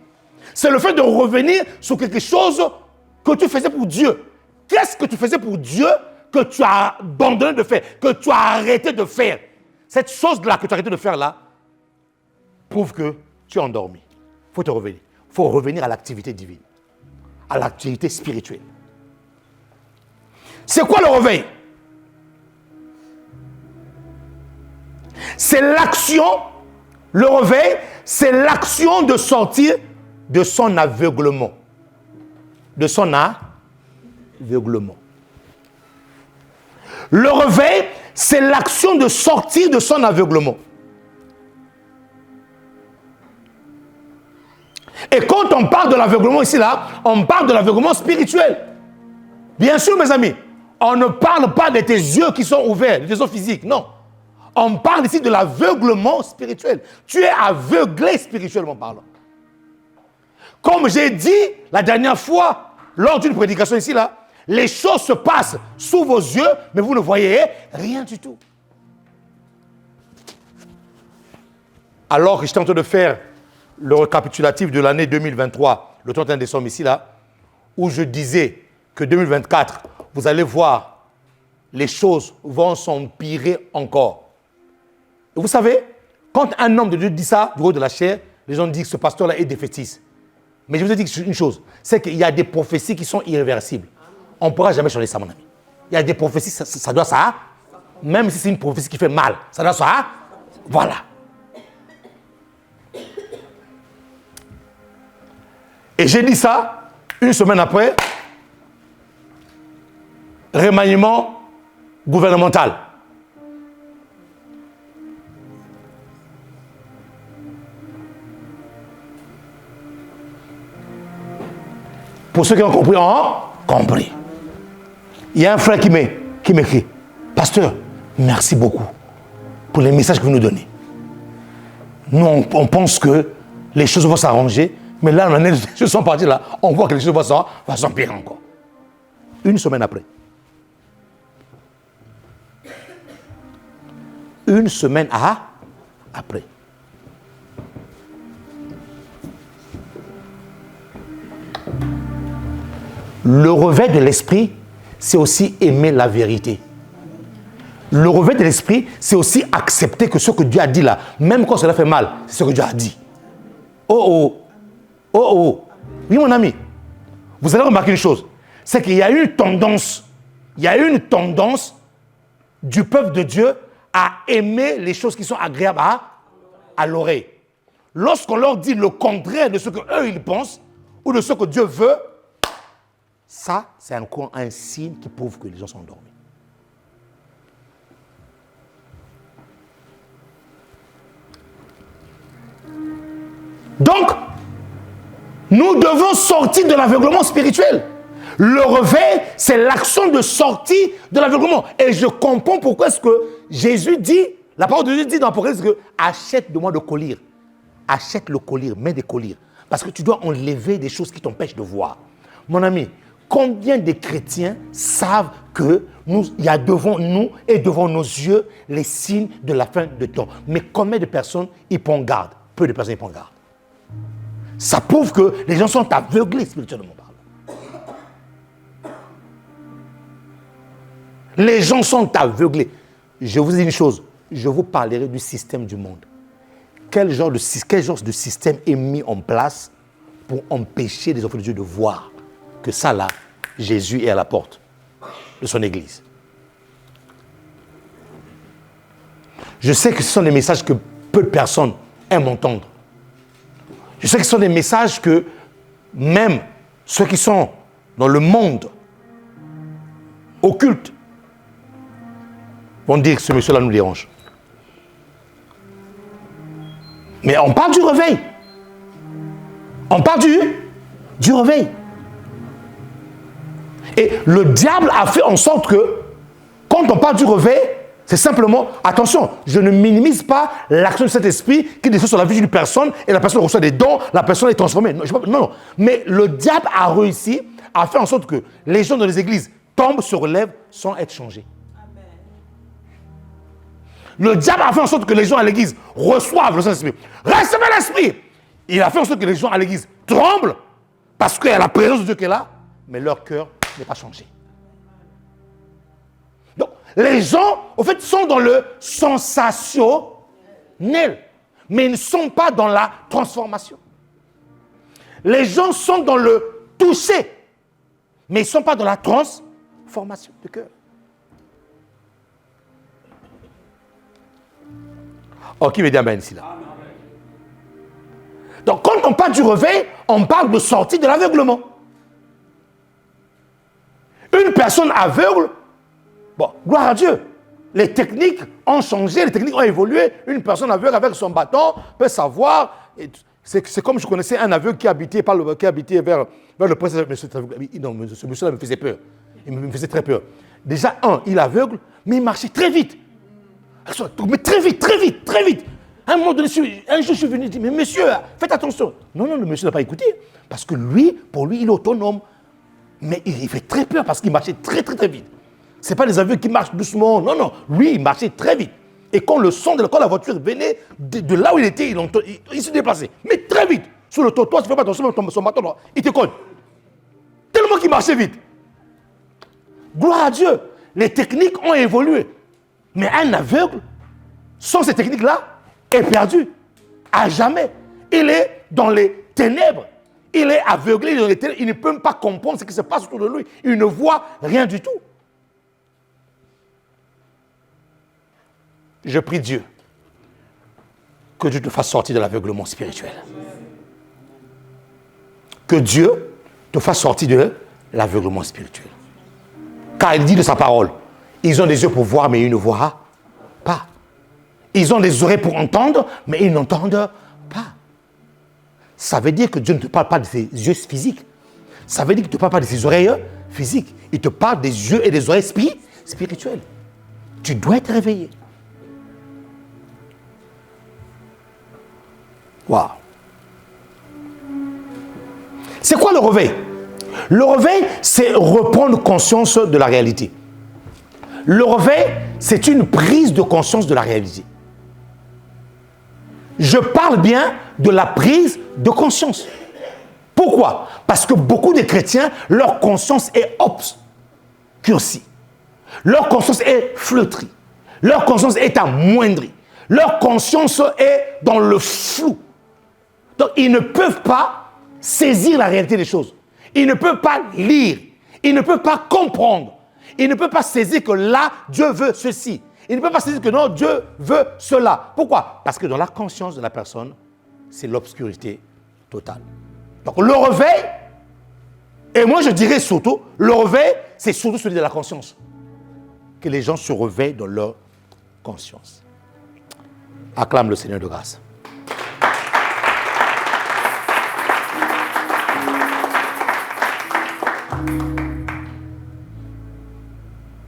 C'est le fait de revenir sur quelque chose que tu faisais pour Dieu. Qu'est-ce que tu faisais pour Dieu que tu as abandonné de faire, que tu as arrêté de faire? Cette chose-là que tu as arrêté de faire là, prouve que tu es endormi. Il faut te revenir. Il faut revenir à l'activité divine, à l'activité spirituelle. C'est quoi le réveil? C'est l'action, le réveil, c'est l'action de sortir de son aveuglement. De son aveuglement. Le réveil, c'est l'action de sortir de son aveuglement. Et quand on parle de l'aveuglement ici, là, on parle de l'aveuglement spirituel. Bien sûr, mes amis, on ne parle pas de tes yeux qui sont ouverts, de tes yeux physiques, non. On parle ici de l'aveuglement spirituel. Tu es aveuglé spirituellement parlant. Comme j'ai dit la dernière fois, lors d'une prédication ici, là, les choses se passent sous vos yeux, mais vous ne voyez rien du tout. Alors que j'étais en train de faire le récapitulatif de l'année 2023, le 31 décembre ici, là, où je disais que 2024, vous allez voir, les choses vont s'empirer encore. Et vous savez, quand un homme de Dieu dit ça, du haut de la chair, les gens disent que ce pasteur-là est défaitiste. Mais je vous ai dit une chose, c'est qu'il y a des prophéties qui sont irréversibles. On ne pourra jamais changer ça, mon ami. Il y a des prophéties, ça doit ça. Même si c'est une prophétie qui fait mal, ça doit ça. Voilà. Et j'ai dit ça, une semaine après, remaniement gouvernemental. Pour ceux qui ont compris, ont compris. Il y a un frère qui m'écrit, pasteur, merci beaucoup pour les messages que vous nous donnez. Nous, on pense que les choses vont s'arranger, mais là, les choses sont parties là, on voit que les choses vont s'empirer encore. Une semaine après. Une semaine après. Le réveil de l'esprit, c'est aussi aimer la vérité. Le réveil de l'esprit, c'est aussi accepter que ce que Dieu a dit là, même quand cela fait mal, c'est ce que Dieu a dit. Oh. Oui, mon ami, vous allez remarquer une chose, c'est qu'il y a une tendance du peuple de Dieu à aimer les choses qui sont agréables à l'oreille. Lorsqu'on leur dit le contraire de ce qu'eux ils pensent ou de ce que Dieu veut, ça, c'est encore un signe qui prouve que les gens sont endormis. Donc, nous devons sortir de l'aveuglement spirituel. Le réveil, c'est l'action de sortie de l'aveuglement. Et je comprends pourquoi est-ce que Jésus dit, la parole de Dieu dit dans l'Apocalypse que achète de moi le collier. Achète le collier, mets des colliers. Parce que tu dois enlever des choses qui t'empêchent de voir. Mon ami, combien de chrétiens savent qu'il y a devant nous et devant nos yeux les signes de la fin de temps? Mais combien de personnes y prennent garde? Peu de personnes y prennent garde. Ça prouve que les gens sont aveuglés spirituellement parlant. Les gens sont aveuglés. Je vous dis une chose, je vous parlerai du système du monde. Quel genre de système est mis en place pour empêcher les enfants de Dieu de voir que ça là, Jésus est à la porte de son église. Je sais que ce sont des messages que peu de personnes aiment entendre. Je sais que ce sont des messages que même ceux qui sont dans le monde occulte vont dire que ce monsieur-là nous dérange. Mais on parle du réveil. On parle du réveil. Et le diable a fait en sorte que, quand on parle du réveil, c'est simplement, attention, je ne minimise pas l'action de cet esprit qui descend sur la vie d'une personne et la personne reçoit des dons, la personne est transformée. Non. Mais le diable a réussi à faire en sorte que les gens dans les églises tombent, se relèvent sans être changés. Amen. Le diable a fait en sorte que les gens à l'église reçoivent le Saint-Esprit. Recevez l'Esprit. Il a fait en sorte que les gens à l'église tremblent parce qu'il y a la présence de Dieu qui est là, mais leur cœur n'est pas changé. Donc, les gens, au fait, sont dans le sensationnel, mais ils ne sont pas dans la transformation. Les gens sont dans le toucher, mais ils ne sont pas dans la transformation du cœur. Oh, qui me dit amen ici là? Donc, quand on parle du réveil, on parle de sortie de l'aveuglement. Une personne aveugle, bon, gloire à Dieu, les techniques ont changé, les techniques ont évolué. Une personne aveugle avec son bâton peut savoir. C'est comme je connaissais un aveugle qui habitait vers le prince. Non, ce monsieur-là me faisait peur. Il me faisait très peur. Déjà, il est aveugle, mais il marchait très vite. Mais très vite. À un moment donné, un jour, je suis venu et dit, mais monsieur, faites attention. Non, le monsieur n'a pas écouté. Parce que pour lui, il est autonome. Mais il fait très peur parce qu'il marchait très vite. Ce n'est pas les aveugles qui marchent doucement. Non. Lui, il marchait très vite. Et quand la voiture venait de là où il était, il se déplaçait. Mais très vite. Sur le trottoir, tu ne fais pas attention, son bâton, il te colle. Tellement qu'il marchait vite. Gloire à Dieu. Les techniques ont évolué. Mais un aveugle, sans ces techniques-là, est perdu. À jamais. Il est dans les ténèbres. Il est aveuglé, il ne peut même pas comprendre ce qui se passe autour de lui. Il ne voit rien du tout. Je prie Dieu que Dieu te fasse sortir de l'aveuglement spirituel. Que Dieu te fasse sortir de l'aveuglement spirituel. Car il dit de sa parole, ils ont des yeux pour voir, mais ils ne voient pas. Ils ont des oreilles pour entendre, mais ils n'entendent pas. Ça veut dire que Dieu ne te parle pas de ses yeux physiques. Ça veut dire qu'il ne te parle pas de ses oreilles physiques. Il te parle des yeux et des oreilles spirituelles. Tu dois être réveillé. Waouh. C'est quoi le réveil? Le réveil, c'est reprendre conscience de la réalité. Le réveil, c'est une prise de conscience de la réalité. Je parle bien de la prise de conscience. Pourquoi? Parce que beaucoup de chrétiens, leur conscience est obscurcie. Leur conscience est flétrie. Leur conscience est amoindrie. Leur conscience est dans le flou. Donc, ils ne peuvent pas saisir la réalité des choses. Ils ne peuvent pas lire. Ils ne peuvent pas comprendre. Ils ne peuvent pas saisir que là, Dieu veut ceci. Ils ne peuvent pas saisir que non, Dieu veut cela. Pourquoi? Parce que dans la conscience de la personne, c'est l'obscurité totale. Donc le réveil, et moi je dirais surtout, le réveil, c'est surtout celui de la conscience. Que les gens se réveillent dans leur conscience. Acclame le Seigneur de grâce.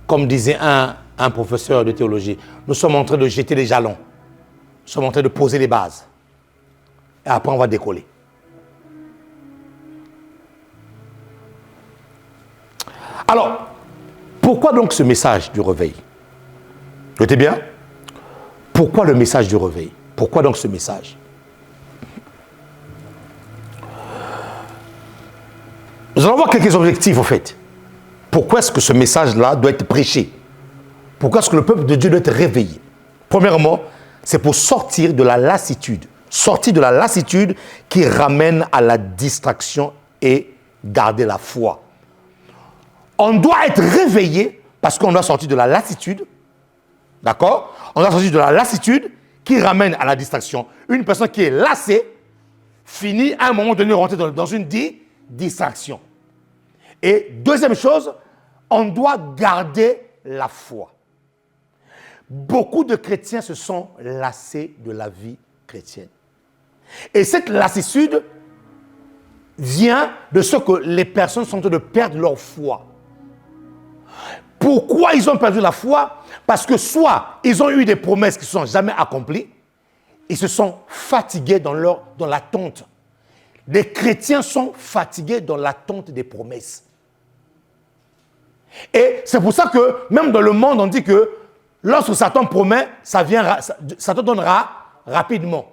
Comme disait un professeur de théologie, nous sommes en train de jeter les jalons. Nous sommes en train de poser les bases. Et après, on va décoller. Alors, pourquoi donc ce message du réveil? Notez bien. Pourquoi le message du réveil? Pourquoi donc ce message? Nous allons voir quelques objectifs, en fait. Pourquoi est-ce que ce message-là doit être prêché? Pourquoi est-ce que le peuple de Dieu doit être réveillé? Premièrement, c'est pour sortir de la lassitude. Sortir de la lassitude qui ramène à la distraction et garder la foi. On doit être réveillé parce qu'on doit sortir de la lassitude. D'accord? On doit sortir de la lassitude qui ramène à la distraction. Une personne qui est lassée finit à un moment donné rentrer dans une distraction. Et deuxième chose, on doit garder la foi. Beaucoup de chrétiens se sont lassés de la vie chrétienne. Et cette lassitude vient de ce que les personnes sont en train de perdre leur foi. Pourquoi ils ont perdu la foi? Parce que soit ils ont eu des promesses qui ne sont jamais accomplies, ils se sont fatigués dans l'attente. Les chrétiens sont fatigués dans l'attente des promesses. Et c'est pour ça que même dans le monde, on dit que lorsque Satan promet, Satan donnera rapidement.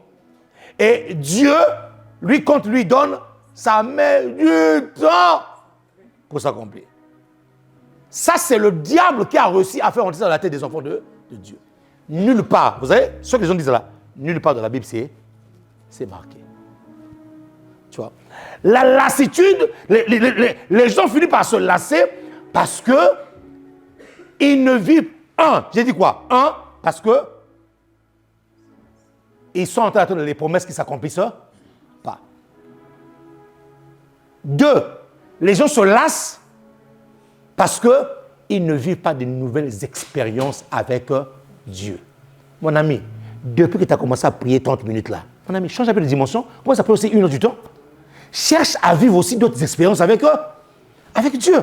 Et Dieu, lui, quand lui donne, ça met du temps pour s'accomplir. Ça, c'est le diable qui a réussi à faire entrer dans la tête des enfants de Dieu. Nulle part, vous savez, ce que les gens disent là, nulle part dans la Bible, c'est marqué. Tu vois, la lassitude, les gens finissent par se lasser parce que ils ne vivent, j'ai dit quoi? Parce que ils sont en train d'attendre les promesses qui ne s'accomplissent pas. 2, les gens se lassent parce qu'ils ne vivent pas de nouvelles expériences avec Dieu. Mon ami, depuis que tu as commencé à prier 30 minutes là, mon ami, change un peu de dimension, commence à prier aussi 1 heure du temps. Cherche à vivre aussi d'autres expériences avec Dieu.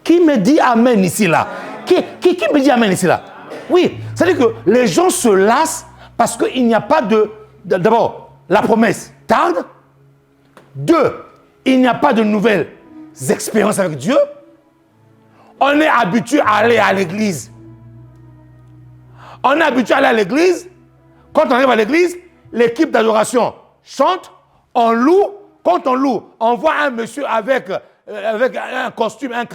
Qui me dit Amen ici là? Qui me dit Amen ici là? Oui, c'est-à-dire que les gens se lassent parce qu'il n'y a pas d'abord, la promesse tarde. 2, il n'y a pas de nouvelles expériences avec Dieu. On est habitué à aller à l'église. On est habitué à aller à l'église. Quand on arrive à l'église, l'équipe d'adoration chante, on loue. Quand on loue, on voit un monsieur avec un costume, une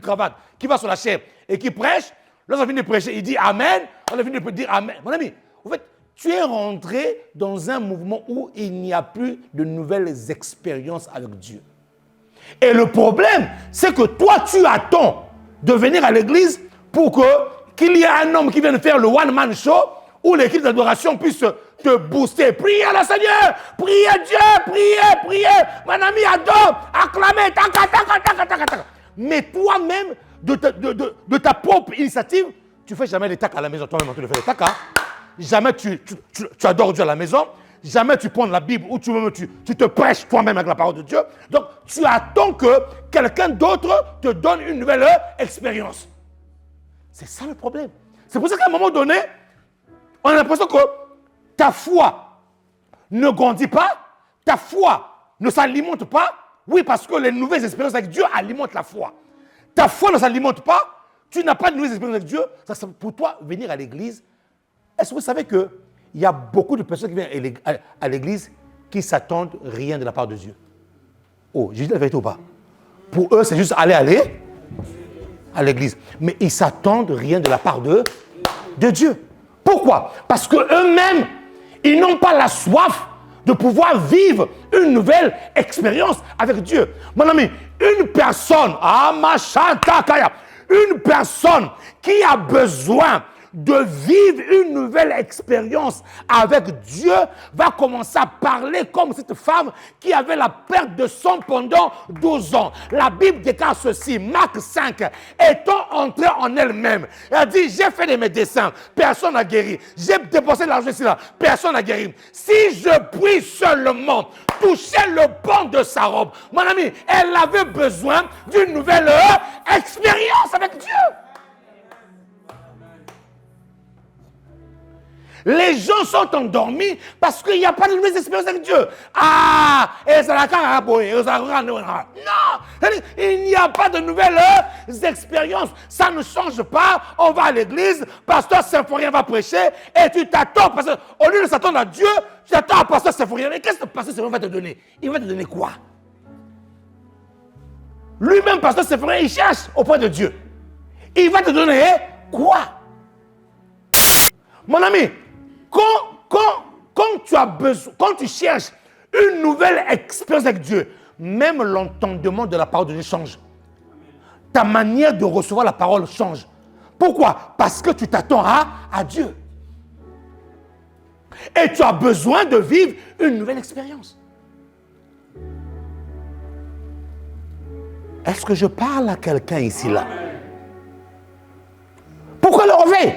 cravate, qui va sur la chair et qui prêche. Lorsqu'on finit de prêcher, il dit Amen. On a fini de dire Amen. Mon ami, en fait, tu es rentré dans un mouvement où il n'y a plus de nouvelles expériences avec Dieu. Et le problème, c'est que toi, tu attends de venir à l'église pour qu'il y ait un homme qui vienne faire le one-man show où l'équipe d'adoration puisse te booster. Priez le Seigneur, priez Dieu, priez. Mon ami, adore, acclamez, tac. Mais toi-même, de ta propre initiative, tu ne fais jamais les tacs à la maison. Toi-même, tu le fais les tacs. Jamais tu adores Dieu à la maison. Jamais tu prends la Bible ou tu te prêches toi-même avec la parole de Dieu. Donc, tu attends que quelqu'un d'autre te donne une nouvelle expérience. C'est ça le problème. C'est pour ça qu'à un moment donné, on a l'impression que ta foi ne grandit pas, ta foi ne s'alimente pas. Oui, parce que les nouvelles expériences avec Dieu alimentent la foi. Ta foi ne s'alimente pas, tu n'as pas de nouvelles expériences avec Dieu. Ça, pour toi, venir à l'église, est-ce que vous savez qu'il y a beaucoup de personnes qui viennent à l'église qui s'attendent rien de la part de Dieu? Oh, j'ai dit la vérité ou pas? Pour eux, c'est juste aller à l'église. Mais ils s'attendent rien de la part de Dieu. Pourquoi? Parce qu'eux-mêmes, ils n'ont pas la soif de pouvoir vivre une nouvelle expérience avec Dieu. Mon ami, une personne qui a besoin de vivre une nouvelle expérience avec Dieu va commencer à parler comme cette femme qui avait la perte de sang pendant 12 ans. La Bible déclare ceci, Marc 5, étant entrée en elle-même. Elle dit, j'ai fait des médecins, personne n'a guéri. J'ai dépensé de l'argent ici là, personne n'a guéri. Si je puis seulement toucher le pan de sa robe, mon ami, elle avait besoin d'une nouvelle expérience avec Dieu. Les gens sont endormis parce qu'il n'y a pas de nouvelles expériences avec Dieu. Non, il n'y a pas de nouvelles expériences. Ça ne change pas. On va à l'église, pasteur Symphorien va prêcher et tu t'attends. Parce qu'au lieu de s'attendre à Dieu, tu t'attends à pasteur Symphorien. Mais qu'est-ce que pasteur Symphorien va te donner? Il va te donner quoi? Lui-même, pasteur Séphorin, il cherche auprès de Dieu. Il va te donner quoi? Mon ami, quand tu as besoin, quand tu cherches une nouvelle expérience avec Dieu, même l'entendement de la parole de Dieu change. Ta manière de recevoir la parole change. Pourquoi? Parce que tu t'attends à Dieu. Et tu as besoin de vivre une nouvelle expérience. Est-ce que je parle à quelqu'un ici, là? Pourquoi le réveil?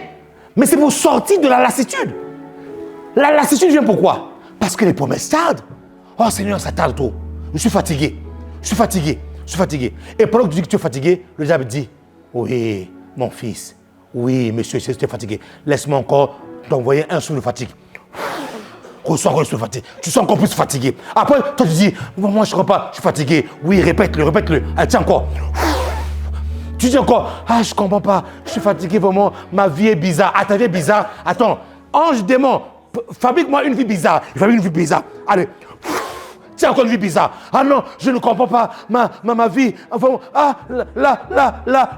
Mais c'est pour sortir de la lassitude. La lassitude vient pourquoi? Parce que les promesses tardent. Oh Seigneur, ça tarde trop. Je suis fatigué. Je suis fatigué. Je suis fatigué. Et pendant que tu dis que tu es fatigué, le diable dit, oui, mon fils, oui, monsieur, je suis fatigué. Laisse-moi encore t'envoyer un souffle de fatigue. Reçois encore le souffle de fatigue. Tu sens encore plus fatigué. Après, toi tu dis, moi je ne crois pas, je suis fatigué. Oui, répète-le, répète-le. Allez, tiens encore. Tu dis encore, ah, je ne comprends pas, je suis fatigué vraiment, ma vie est bizarre. Ah, ta vie est bizarre? Attends, ange démon, fabrique-moi une vie bizarre. Il fabrique une vie bizarre. Allez. C'est encore une vie bizarre. Ah non, je ne comprends pas ma vie. Enfin, ah,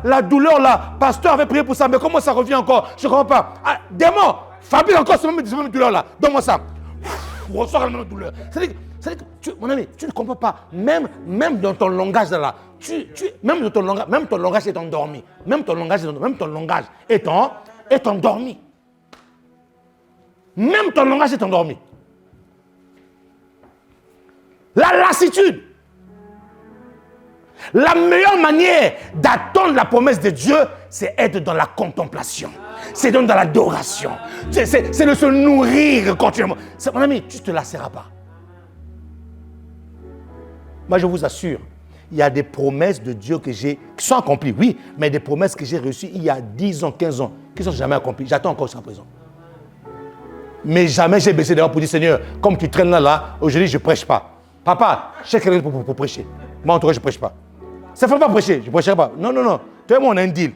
la douleur là. Pasteur avait prié pour ça, mais comment ça revient encore? Je ne comprends pas. Ah, démon, fabrique encore ce même douleur là. Donne-moi ça. Reçois la même douleur. C'est-à-dire que, mon ami, tu ne comprends pas. Même dans ton langage là, même ton langage est endormi. Même ton langage est endormi. Même ton langage est endormi. La lassitude. La meilleure manière d'attendre la promesse de Dieu, c'est être dans la contemplation. C'est dans l'adoration. C'est de se nourrir continuellement. Mon ami, tu ne te lasseras pas. Moi, je vous assure, il y a des promesses de Dieu qui sont accomplies, oui, mais des promesses que j'ai reçues il y a 10 ans, 15 ans, qui ne sont jamais accomplies. J'attends encore jusqu'à présent. Mais jamais j'ai baissé dehors pour dire, Seigneur, comme tu traînes là, aujourd'hui, je ne prêche pas. Papa, je sais quelqu'un pour prêcher. Moi, en tout cas, je ne prêche pas. Ça ne fait pas prêcher, je ne prêcherai pas. Non. Toi et moi, on a un deal.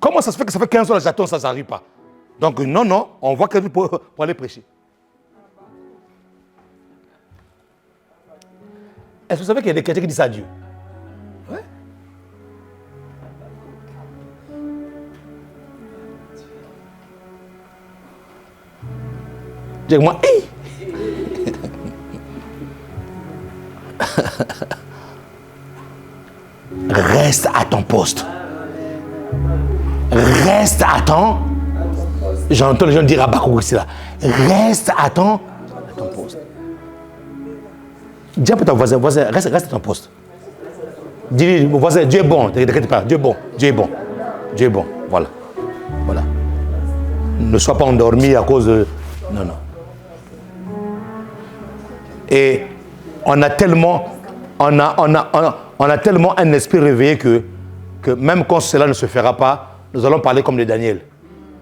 Comment ça se fait que ça fait 15 ans que j'attends, ça n'arrive pas? Donc, non, on voit quelqu'un pour aller prêcher. Est-ce que vous savez qu'il y a des chrétiens qui disent ça à Dieu? Ouais. Dis-moi, hey! Reste à ton poste. Reste à ton... J'entends les gens dire à Bakou ici là. Reste à ton poste. Dis un peu ton voisin, reste à ton poste. Dis mon voisin, Dieu est bon, ne t'inquiète pas, Dieu est bon. Voilà. Ne sois pas endormi à cause de... Non. Et on a tellement un esprit réveillé que même quand cela ne se fera pas, nous allons parler comme les Daniel.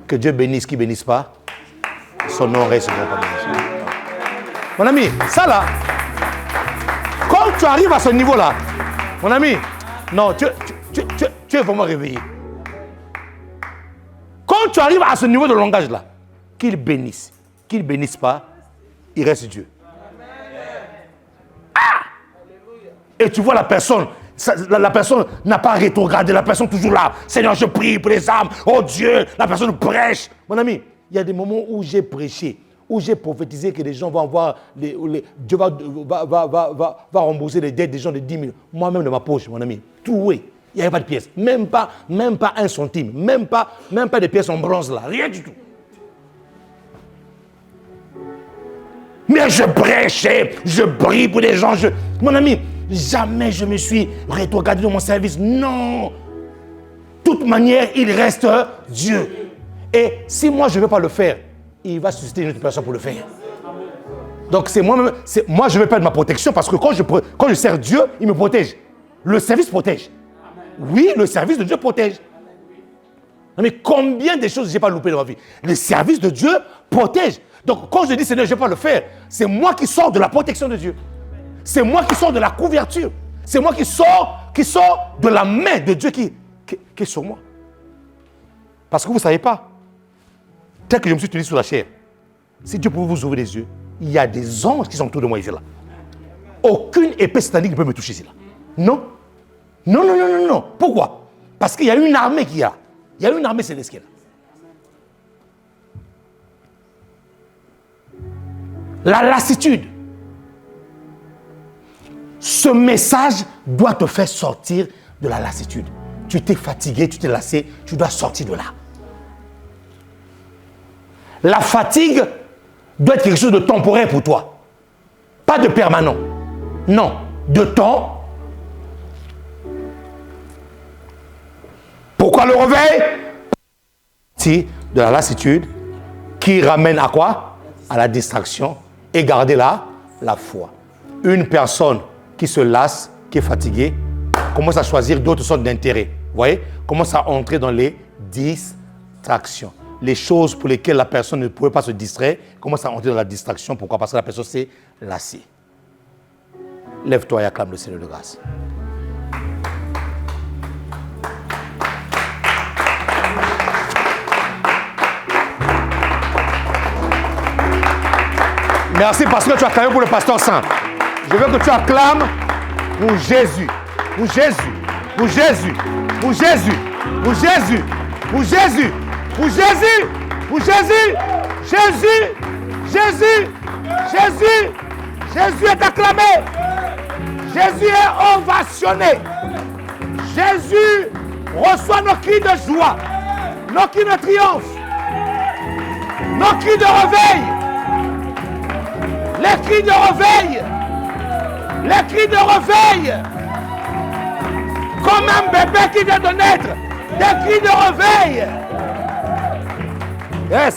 Que Dieu bénisse qui ne bénisse pas. Son nom reste pas béni. Mon ami, ça là, quand tu arrives à ce niveau-là, mon ami, non, tu es vraiment réveillé. Quand tu arrives à ce niveau de langage-là, qu'il bénisse pas, il reste Dieu. Et tu vois la personne n'a pas rétrogradé, la personne toujours là. Seigneur, je prie pour les âmes. Oh Dieu, la personne prêche. Mon ami, il y a des moments où j'ai prêché, où j'ai prophétisé que les gens vont avoir, Dieu va rembourser les dettes des gens de 10 000. Moi-même de ma poche, mon ami, troué. Il n'y avait pas de pièces. Même pas 1 centime. Même pas des pièces en bronze là. Rien du tout. Mais je prêchais, je prie pour les gens. Mon ami, jamais je me suis rétrogradé dans mon service. Non. De toute manière, il reste Dieu. Et si moi, je ne veux pas le faire, il va susciter une autre personne pour le faire. Donc, moi, je ne veux pas de ma protection parce que quand je sers Dieu, il me protège. Le service protège. Oui, le service de Dieu protège. Mais combien de choses je n'ai pas loupé dans ma vie? Le service de Dieu protège. Donc, quand je dis Seigneur, je ne vais pas le faire, c'est moi qui sors de la protection de Dieu. C'est moi qui sors de la couverture. C'est moi qui sors de la main de Dieu qui est sur moi. Parce que vous ne savez pas, tel que je me suis tenu sur la chair, si Dieu pouvait vous ouvrir les yeux, il y a des anges qui sont autour de moi ici là. Aucune épée satanique ne peut me toucher ici là. Non. Non, non, non, non, non. Pourquoi? Parce qu'il y a une armée qui est là. Il y a une armée céleste. La lassitude. Ce message doit te faire sortir de la lassitude. Tu t'es fatigué, tu t'es lassé, tu dois sortir de là. La fatigue doit être quelque chose de temporaire pour toi. Pas de permanent. Non, de temps. Pourquoi le réveil? Si, de la lassitude qui ramène à quoi? À la distraction et garder la foi. Une personne qui se lasse, qui est fatiguée, commence à choisir d'autres sortes d'intérêts. Vous voyez? Commence à entrer dans les distractions. Les choses pour lesquelles la personne ne pouvait pas se distraire, commence à entrer dans la distraction. Pourquoi? Parce que la personne s'est lassée. Lève-toi et acclame le Seigneur de grâce. Merci parce que tu as acclamé pour le pasteur Saint. Je veux que tu acclames pour Jésus. Pour Jésus. Pour Jésus. Pour Jésus. Pour Jésus. Pour Jésus. Pour Jésus. Pour Jésus. Jésus. Jésus. Jésus. Jésus est acclamé. Jésus est ovationné. Jésus reçoit nos cris de joie, nos cris de triomphe, nos cris de réveil, les cris de réveil, les cris de réveil, comme un bébé qui vient de naître, des cris de réveil. Yes.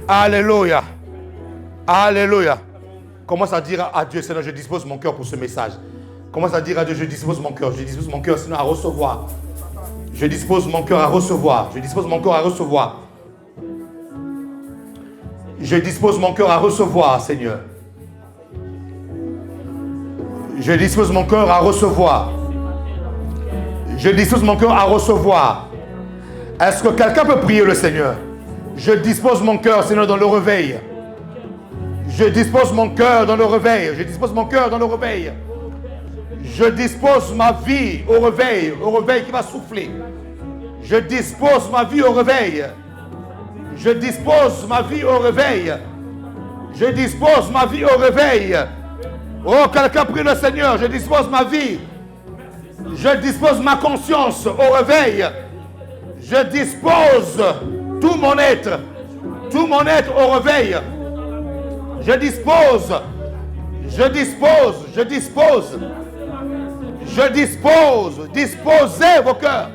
Alléluia. Alléluia. Commence à dire à Dieu, Seigneur, je dispose mon cœur pour ce message. Commence à dire à Dieu, je dispose mon cœur, Seigneur, à recevoir. Je dispose mon cœur à recevoir. Je dispose mon cœur à recevoir. Je dispose mon cœur à recevoir, Seigneur. Je dispose mon cœur à recevoir. Je dispose mon cœur à recevoir. Est-ce que quelqu'un peut prier le Seigneur? Je dispose mon cœur, Seigneur, dans le réveil. Je dispose mon cœur dans le réveil. Je dispose mon cœur dans le réveil. Je dispose ma vie au réveil qui va souffler. Je dispose ma vie au réveil. Je dispose ma vie au réveil. Je dispose ma vie au réveil. Oh, quelqu'un prie le Seigneur. Je dispose ma vie. Je dispose ma conscience au réveil. Je dispose tout mon être au réveil. Je dispose. Disposez vos cœurs.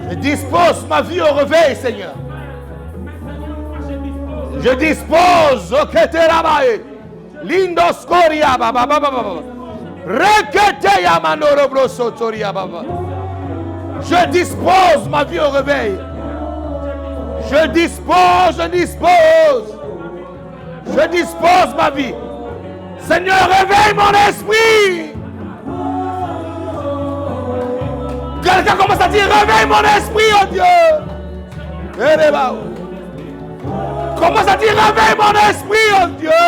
Je dispose ma vie au réveil, Seigneur. Je dispose. Lindoscoria baba baba. Reketeya manoro sotoria baba. Je dispose ma vie au réveil. Je dispose ma vie. Seigneur, réveille mon esprit. Quelqu'un commence à dire, réveille mon esprit, oh Dieu. Commence à dire, réveille mon esprit, oh Dieu.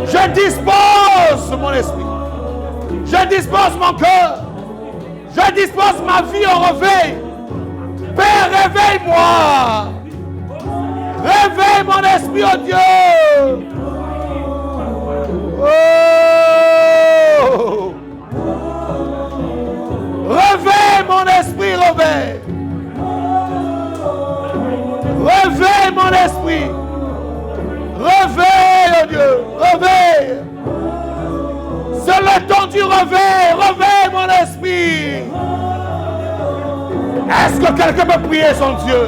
Je dispose mon esprit. Je dispose mon cœur. Je dispose ma vie au réveil. Père, réveille-moi. Réveille mon esprit, oh Dieu. Oh. Réveille mon esprit, réveille. Réveille mon esprit. Réveille, oh Dieu. Réveille. C'est le temps du réveil. Réveille mon esprit. Est-ce que quelqu'un peut prier son Dieu?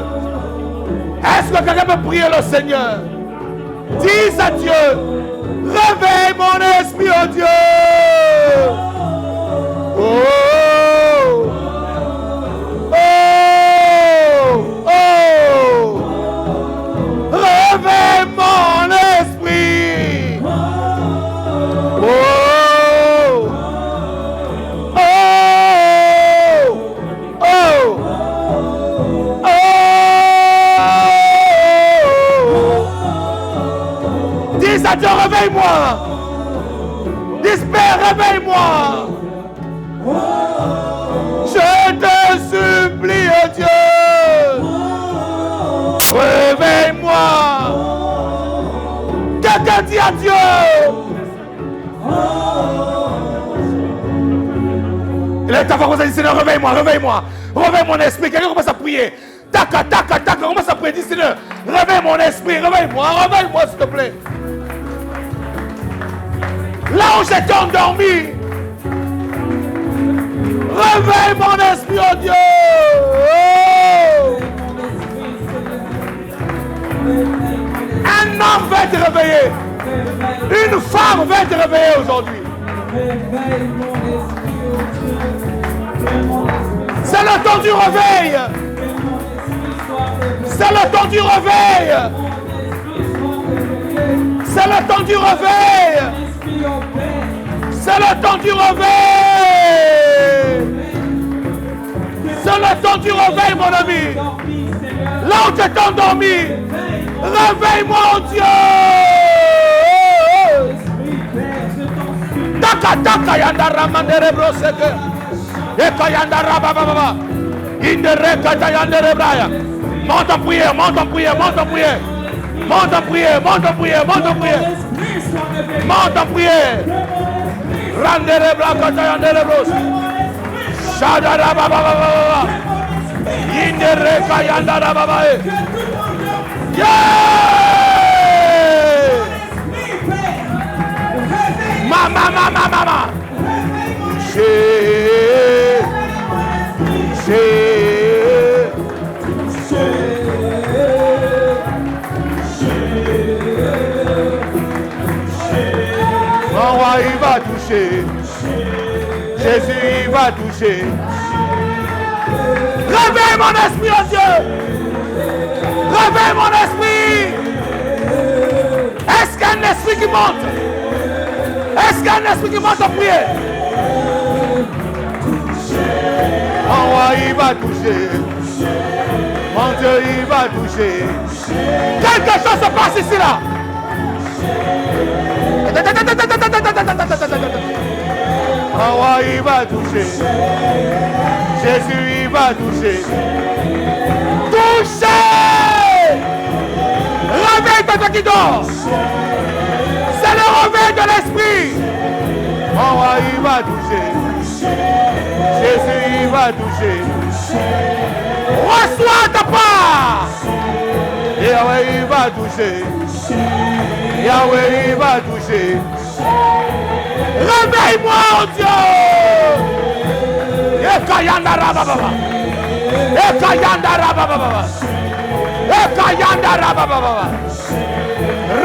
Est-ce que quelqu'un peut prier le Seigneur? Dis à Dieu, réveille mon esprit, oh Dieu. Oh, oh, oh. Réveille mon esprit. Oh, oh, oh. Dis à Dieu, réveille-moi. Dis Père, réveille-moi. Je te supplie, oh Dieu. Réveille-moi. Quelqu'un dit à Dieu. Il est temps de dire, Seigneur, réveille-moi, réveille-moi. Réveille mon esprit. Quelqu'un commence à prier. Taka, taka, taka. Commence à prier. Dis, Seigneur, réveille mon esprit. Réveille-moi, réveille-moi, s'il te plaît. Là où j'étais endormi. Réveille mon esprit, oh Dieu. Oh. Un homme va te réveiller. Une femme va te réveiller aujourd'hui. C'est le temps du réveil. C'est le temps du réveil. C'est le temps du réveil. C'est le temps du réveil. C'est le temps du réveil, mon ami. Là où tu es endormi, réveille-moi, oh Dieu. Taka taka yanda ramandere broseke. Eka yanda rababa. Indere kata yandere braya. Monte en prière, monte en prière, monte en prière. Monte en prière, monte en prière, monte en prière. Monte en prière. Randere brakata yandere bros. Shada rababa. Indere kata yanda rababa. Yeah! Mama. Mon roi, il va toucher. Jésus, il va toucher. Réveille mon esprit, oh Dieu. Réveille mon esprit. Est-ce qu'il y a un esprit qui monte? Est-ce qu'il y a un esprit qui monte en prière? Mon roi, il va toucher. Mon Dieu, il va toucher. Quelque chose se passe ici, là. Mon roi, il va toucher. Jésus, il va toucher. Toucher! Réveille-toi, toi qui dors. C'est le réveil de l'esprit. Mon roi, il va toucher. Jésus, il va toucher. Reçois ta part. Yahweh, il va toucher. Yahweh, il va toucher. Réveille-moi, oh Dieu. Ekayanda rababa. Ekayanda rababa. Ekayanda rababa.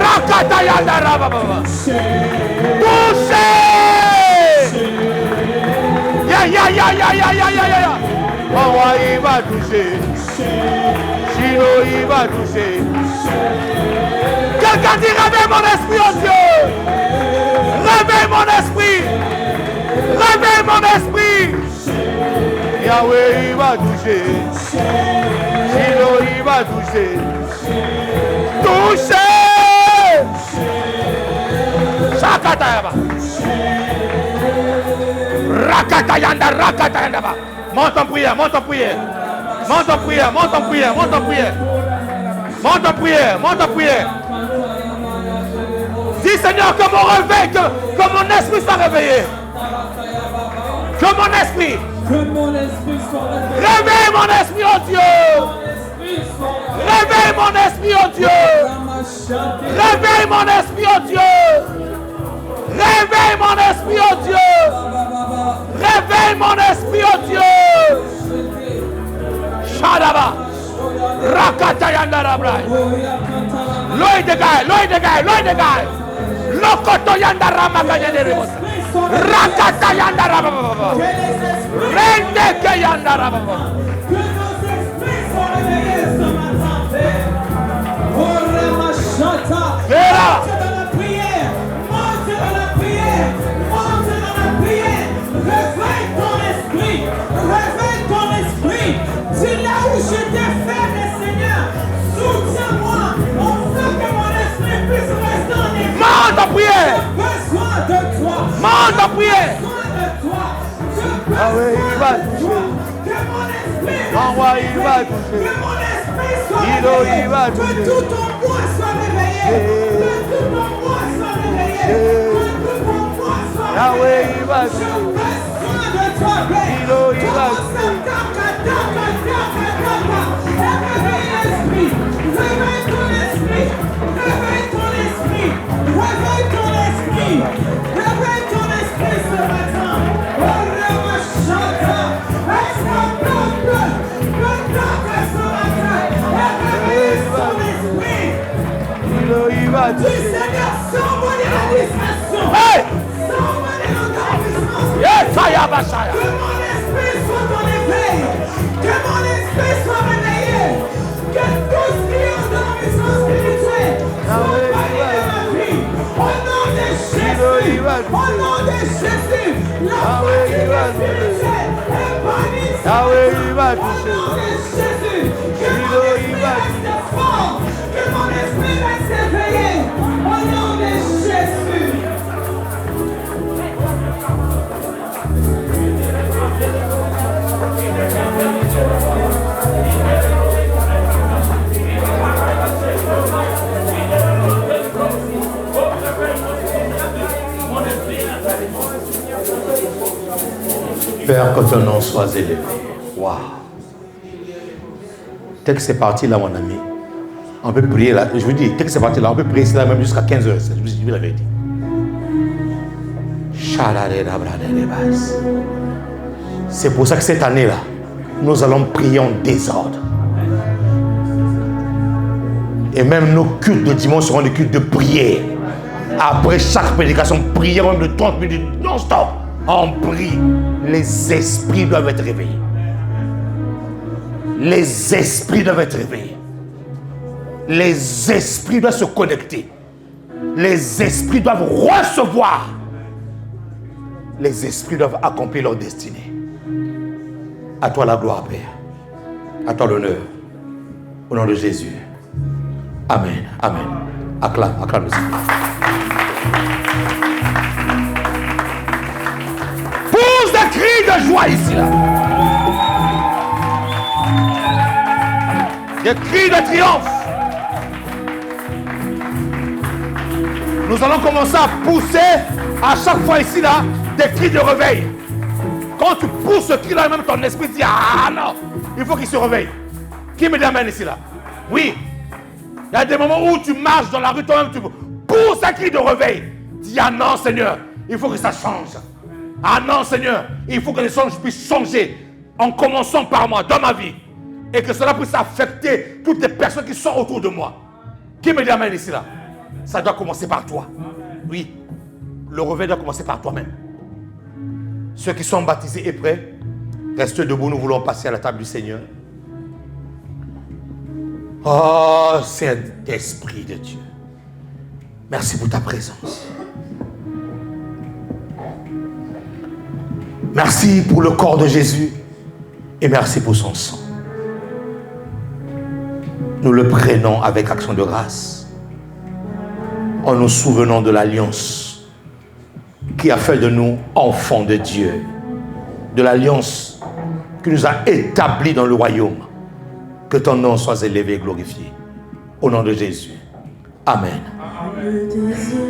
Rakata yanda rababa. Touchez. Ya. Mon roi, il va toucher. Chino, il va toucher. Quelqu'un dit réveille mon esprit, oh Dieu. Réveille mon esprit. Réveille mon esprit. Yahweh, il va toucher. Chino, il va toucher. Toucher. Shakatayaba. Rakatayanda. Monte en prière. Monte en prière. Dis Seigneur que mon réveil, que mon esprit soit réveillé. Que mon esprit réveille mon esprit, oh Dieu. Réveille mon esprit, oh Dieu. Réveille mon esprit, oh Dieu. Réveille mon esprit, oh Dieu. Réveille mon esprit, oh Dieu. Shadaba. Rakatayanda Rabrai. Loïdegai. Lokotoyanda Ramakayande Rebosa. Rakatayanda Rababa. Rendekayanda Rababa. Que nos esprits soient réveillés ce matin. Oh Ramachata. Monte dans la prière. Réveille ton esprit. C'est là où je t'ai fait, Seigneur. Soutiens-moi. On veut que mon esprit puisse rester en éveil. l'enroi, il va toucher. Que mon esprit soit Il réveillé. va Que toucher. tout ton moi soit réveillé. Que tout ton moi soit réveillé. Que tout ton moi soit Yahweh, réveillé. il va Je toucher. besoin de toi, Père. Il va Commence à réveille l'esprit. Réveille ton esprit. Réveille ton esprit. Réveille ton esprit. Réveille ton esprit ce matin. Oh, Ramachata. Est-ce qu'on peut toquer ce matin et réveiller son esprit? Il va Du toucher. Seigneur, somebody la distraction. Hey! Somebody l'endormissement. Yes, Saya Bashaya. Que mon esprit soit en éveil. Que mon esprit soit réveillé. Que tout ce qui est endormissement spirituel soit banni de ma vie. Au nom de Jésus. Au nom de Jésus. La fatigue spirituelle est bannie. Yahweh, il va Au toucher. nom de Jésus. Que mon esprit reste fort. Que mon esprit reste éveillé. Au nom de Jésus. Père, que ton nom soit élevé. Waouh. Dès que c'est parti là, mon ami, on peut prier là. Je vous dis, dès que c'est parti là, on peut prier là même jusqu'à 15h. Je vous dis la vérité. C'est pour ça que cette année-là, nous allons prier en désordre. Et même nos cultes de dimanche seront des cultes de prière. Après chaque prédication, prière même de 30 minutes non-stop. On prie. Les esprits doivent être réveillés. Les esprits doivent être réveillés. Les esprits doivent se connecter. Les esprits doivent recevoir. Les esprits doivent accomplir leur destinée. À toi la gloire, Père. À toi l'honneur. Au nom de Jésus. Amen. Amen. Acclame le Seigneur. Pousse des cris de joie ici, là. Des cris de triomphe. Nous allons commencer à pousser à chaque fois ici, là, des cris de réveil. Quand tu pousses ce cri-là, même ton esprit dit, ah non, il faut qu'il se réveille. Qui me dit amen ici, là? Oui. Il y a des moments où tu marches dans la rue, toi-même, tu pousses un cri de réveil. Dis, ah non, Seigneur, il faut que ça change. Ah non, Seigneur, il faut que les choses puissent changer en commençant par moi, dans ma vie. Et que cela puisse affecter toutes les personnes qui sont autour de moi. Qui me dit amen ici, là? Ça doit commencer par toi. Oui. Le réveil doit commencer par toi-même. Ceux qui sont baptisés et prêts, restez debout, nous voulons passer à la table du Seigneur. Oh, Saint-Esprit de Dieu. Merci pour ta présence. Merci pour le corps de Jésus et merci pour son sang. Nous le prenons avec action de grâce en nous souvenant de l'alliance qui a fait de nous enfants de Dieu, de l'alliance qui nous a établis dans le royaume. Que ton nom soit élevé et glorifié. Au nom de Jésus. Amen.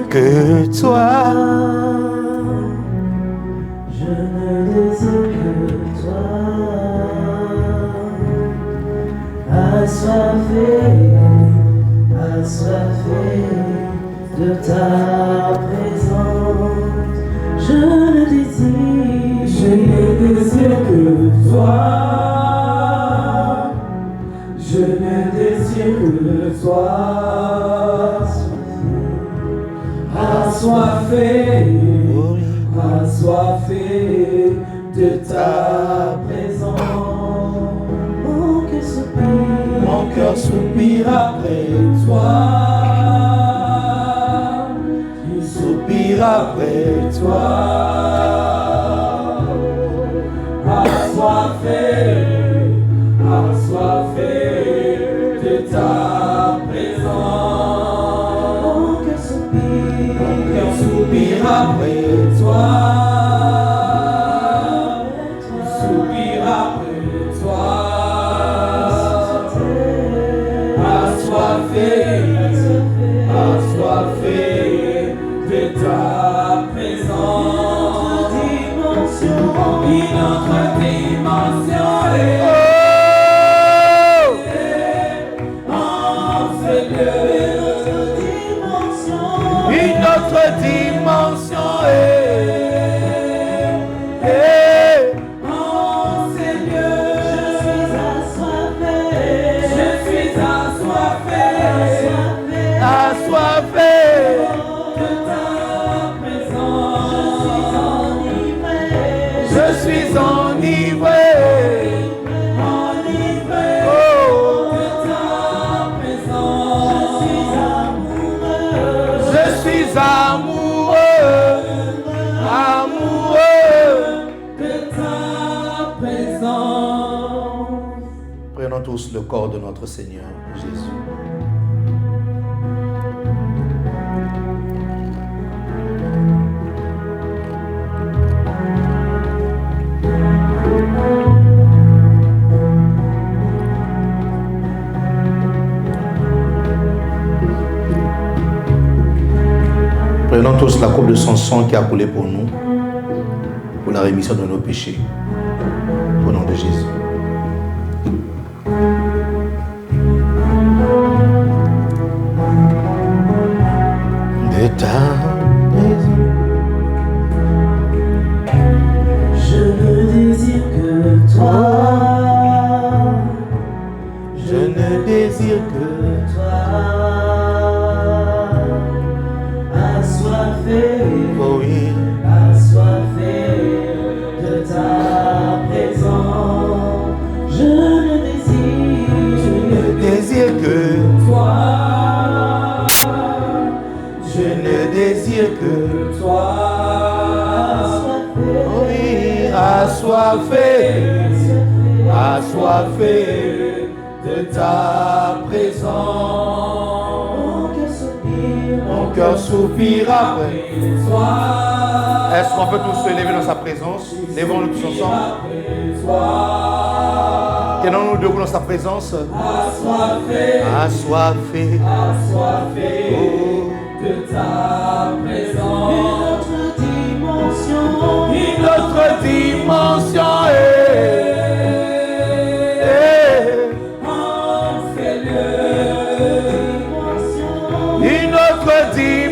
Que toi, je ne désire que toi, assoiffé de ta présence. Je ne désire que toi. Je ne désire que toi. Assoiffé de ta présence. Mon cœur soupire après toi. Il soupire après toi. Assoiffé de ta présence. Mon cœur soupire après toi. Il soupire après toi. suis enivré. Prenons tous le corps de notre Seigneur Jésus. Prenons tous la coupe de son sang qui a coulé pour nous, pour la rémission de nos péchés. Au nom de Jésus. De ta maison. Je ne désire que toi. Je ne désire que toi. Assoiffé, oh oui, assoiffé de ta présence. Je ne désire que toi. je ne désire que Toi, oui, assoiffé, assoiffé de ta présence. Mon cœur soupire après toi. Est-ce qu'on peut tous se lever dans sa présence? Levons-nous tous ensemble. Tenons-nous debout dans sa présence. Assoiffé, Assoiffé, assoiffé oh, de ta présence. une autre dimension une autre dimension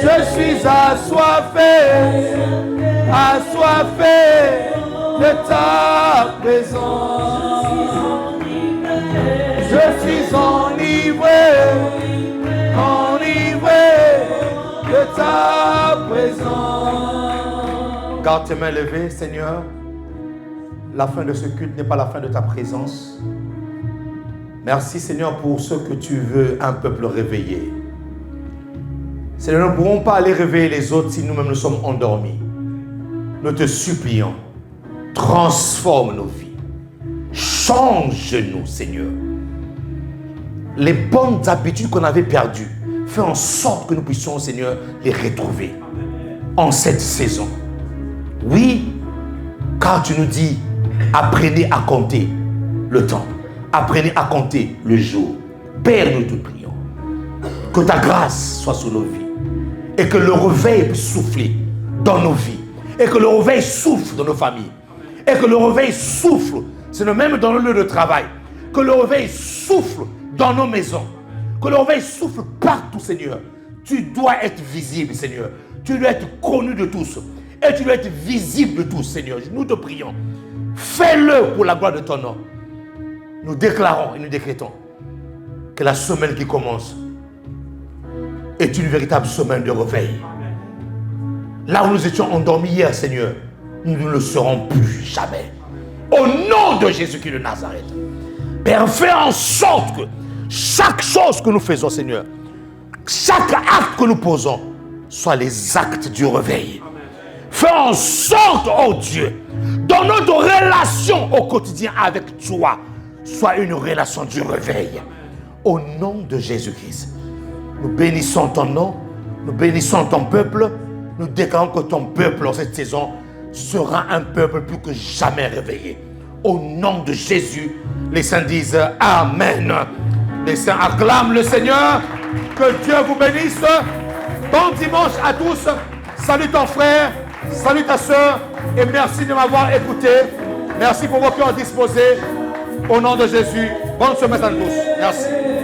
je suis assoiffé, assoiffé de ta présence. Je suis enivré, enivré de ta présence. Garde tes mains levées, Seigneur. La fin de ce culte n'est pas la fin de ta présence. Merci, Seigneur, pour ce que tu veux, un peuple réveillé. Seigneur, nous ne pourrons pas aller réveiller les autres si nous-mêmes nous sommes endormis. Nous te supplions, transforme nos vies. Change-nous, Seigneur. Les bonnes habitudes qu'on avait perdues, fais en sorte que nous puissions, Seigneur, les retrouver en cette saison. Oui, car tu nous dis, apprenez à compter le temps. Apprenez à compter le jour. Père, nous te prions. Que ta grâce soit sur nos vies. Et que le réveil puisse souffler dans nos vies. Et que le réveil souffle dans nos familles. Et que le réveil souffle, c'est le même dans nos lieux de travail. Que le réveil souffle dans nos maisons. Que le réveil souffle partout, Seigneur. Tu dois être visible, Seigneur. Tu dois être connu de tous. Et tu dois être visible de tous, Seigneur. Nous te prions. Fais-le pour la gloire de ton nom. Nous déclarons et nous décrétons que la semaine qui commence est une véritable semaine de réveil. Là où nous étions endormis hier, Seigneur, nous ne le serons plus jamais. Au nom de Jésus-Christ de Nazareth. Père, fais en sorte que chaque chose que nous faisons, Seigneur, chaque acte que nous posons, soit les actes du réveil. Fais en sorte, oh Dieu, dans notre relation au quotidien avec toi, soit une relation du réveil. Au nom de Jésus-Christ, nous bénissons ton nom, nous bénissons ton peuple, nous déclarons que ton peuple en cette saison sera un peuple plus que jamais réveillé. Au nom de Jésus, les saints disent Amen. Les saints acclament le Seigneur. Que Dieu vous bénisse. Bon dimanche à tous. Salut ton frère, salut ta soeur et merci de m'avoir écouté. Merci pour vos cœurs disposés. Au nom de Jésus, bonne semaine à tous. Merci.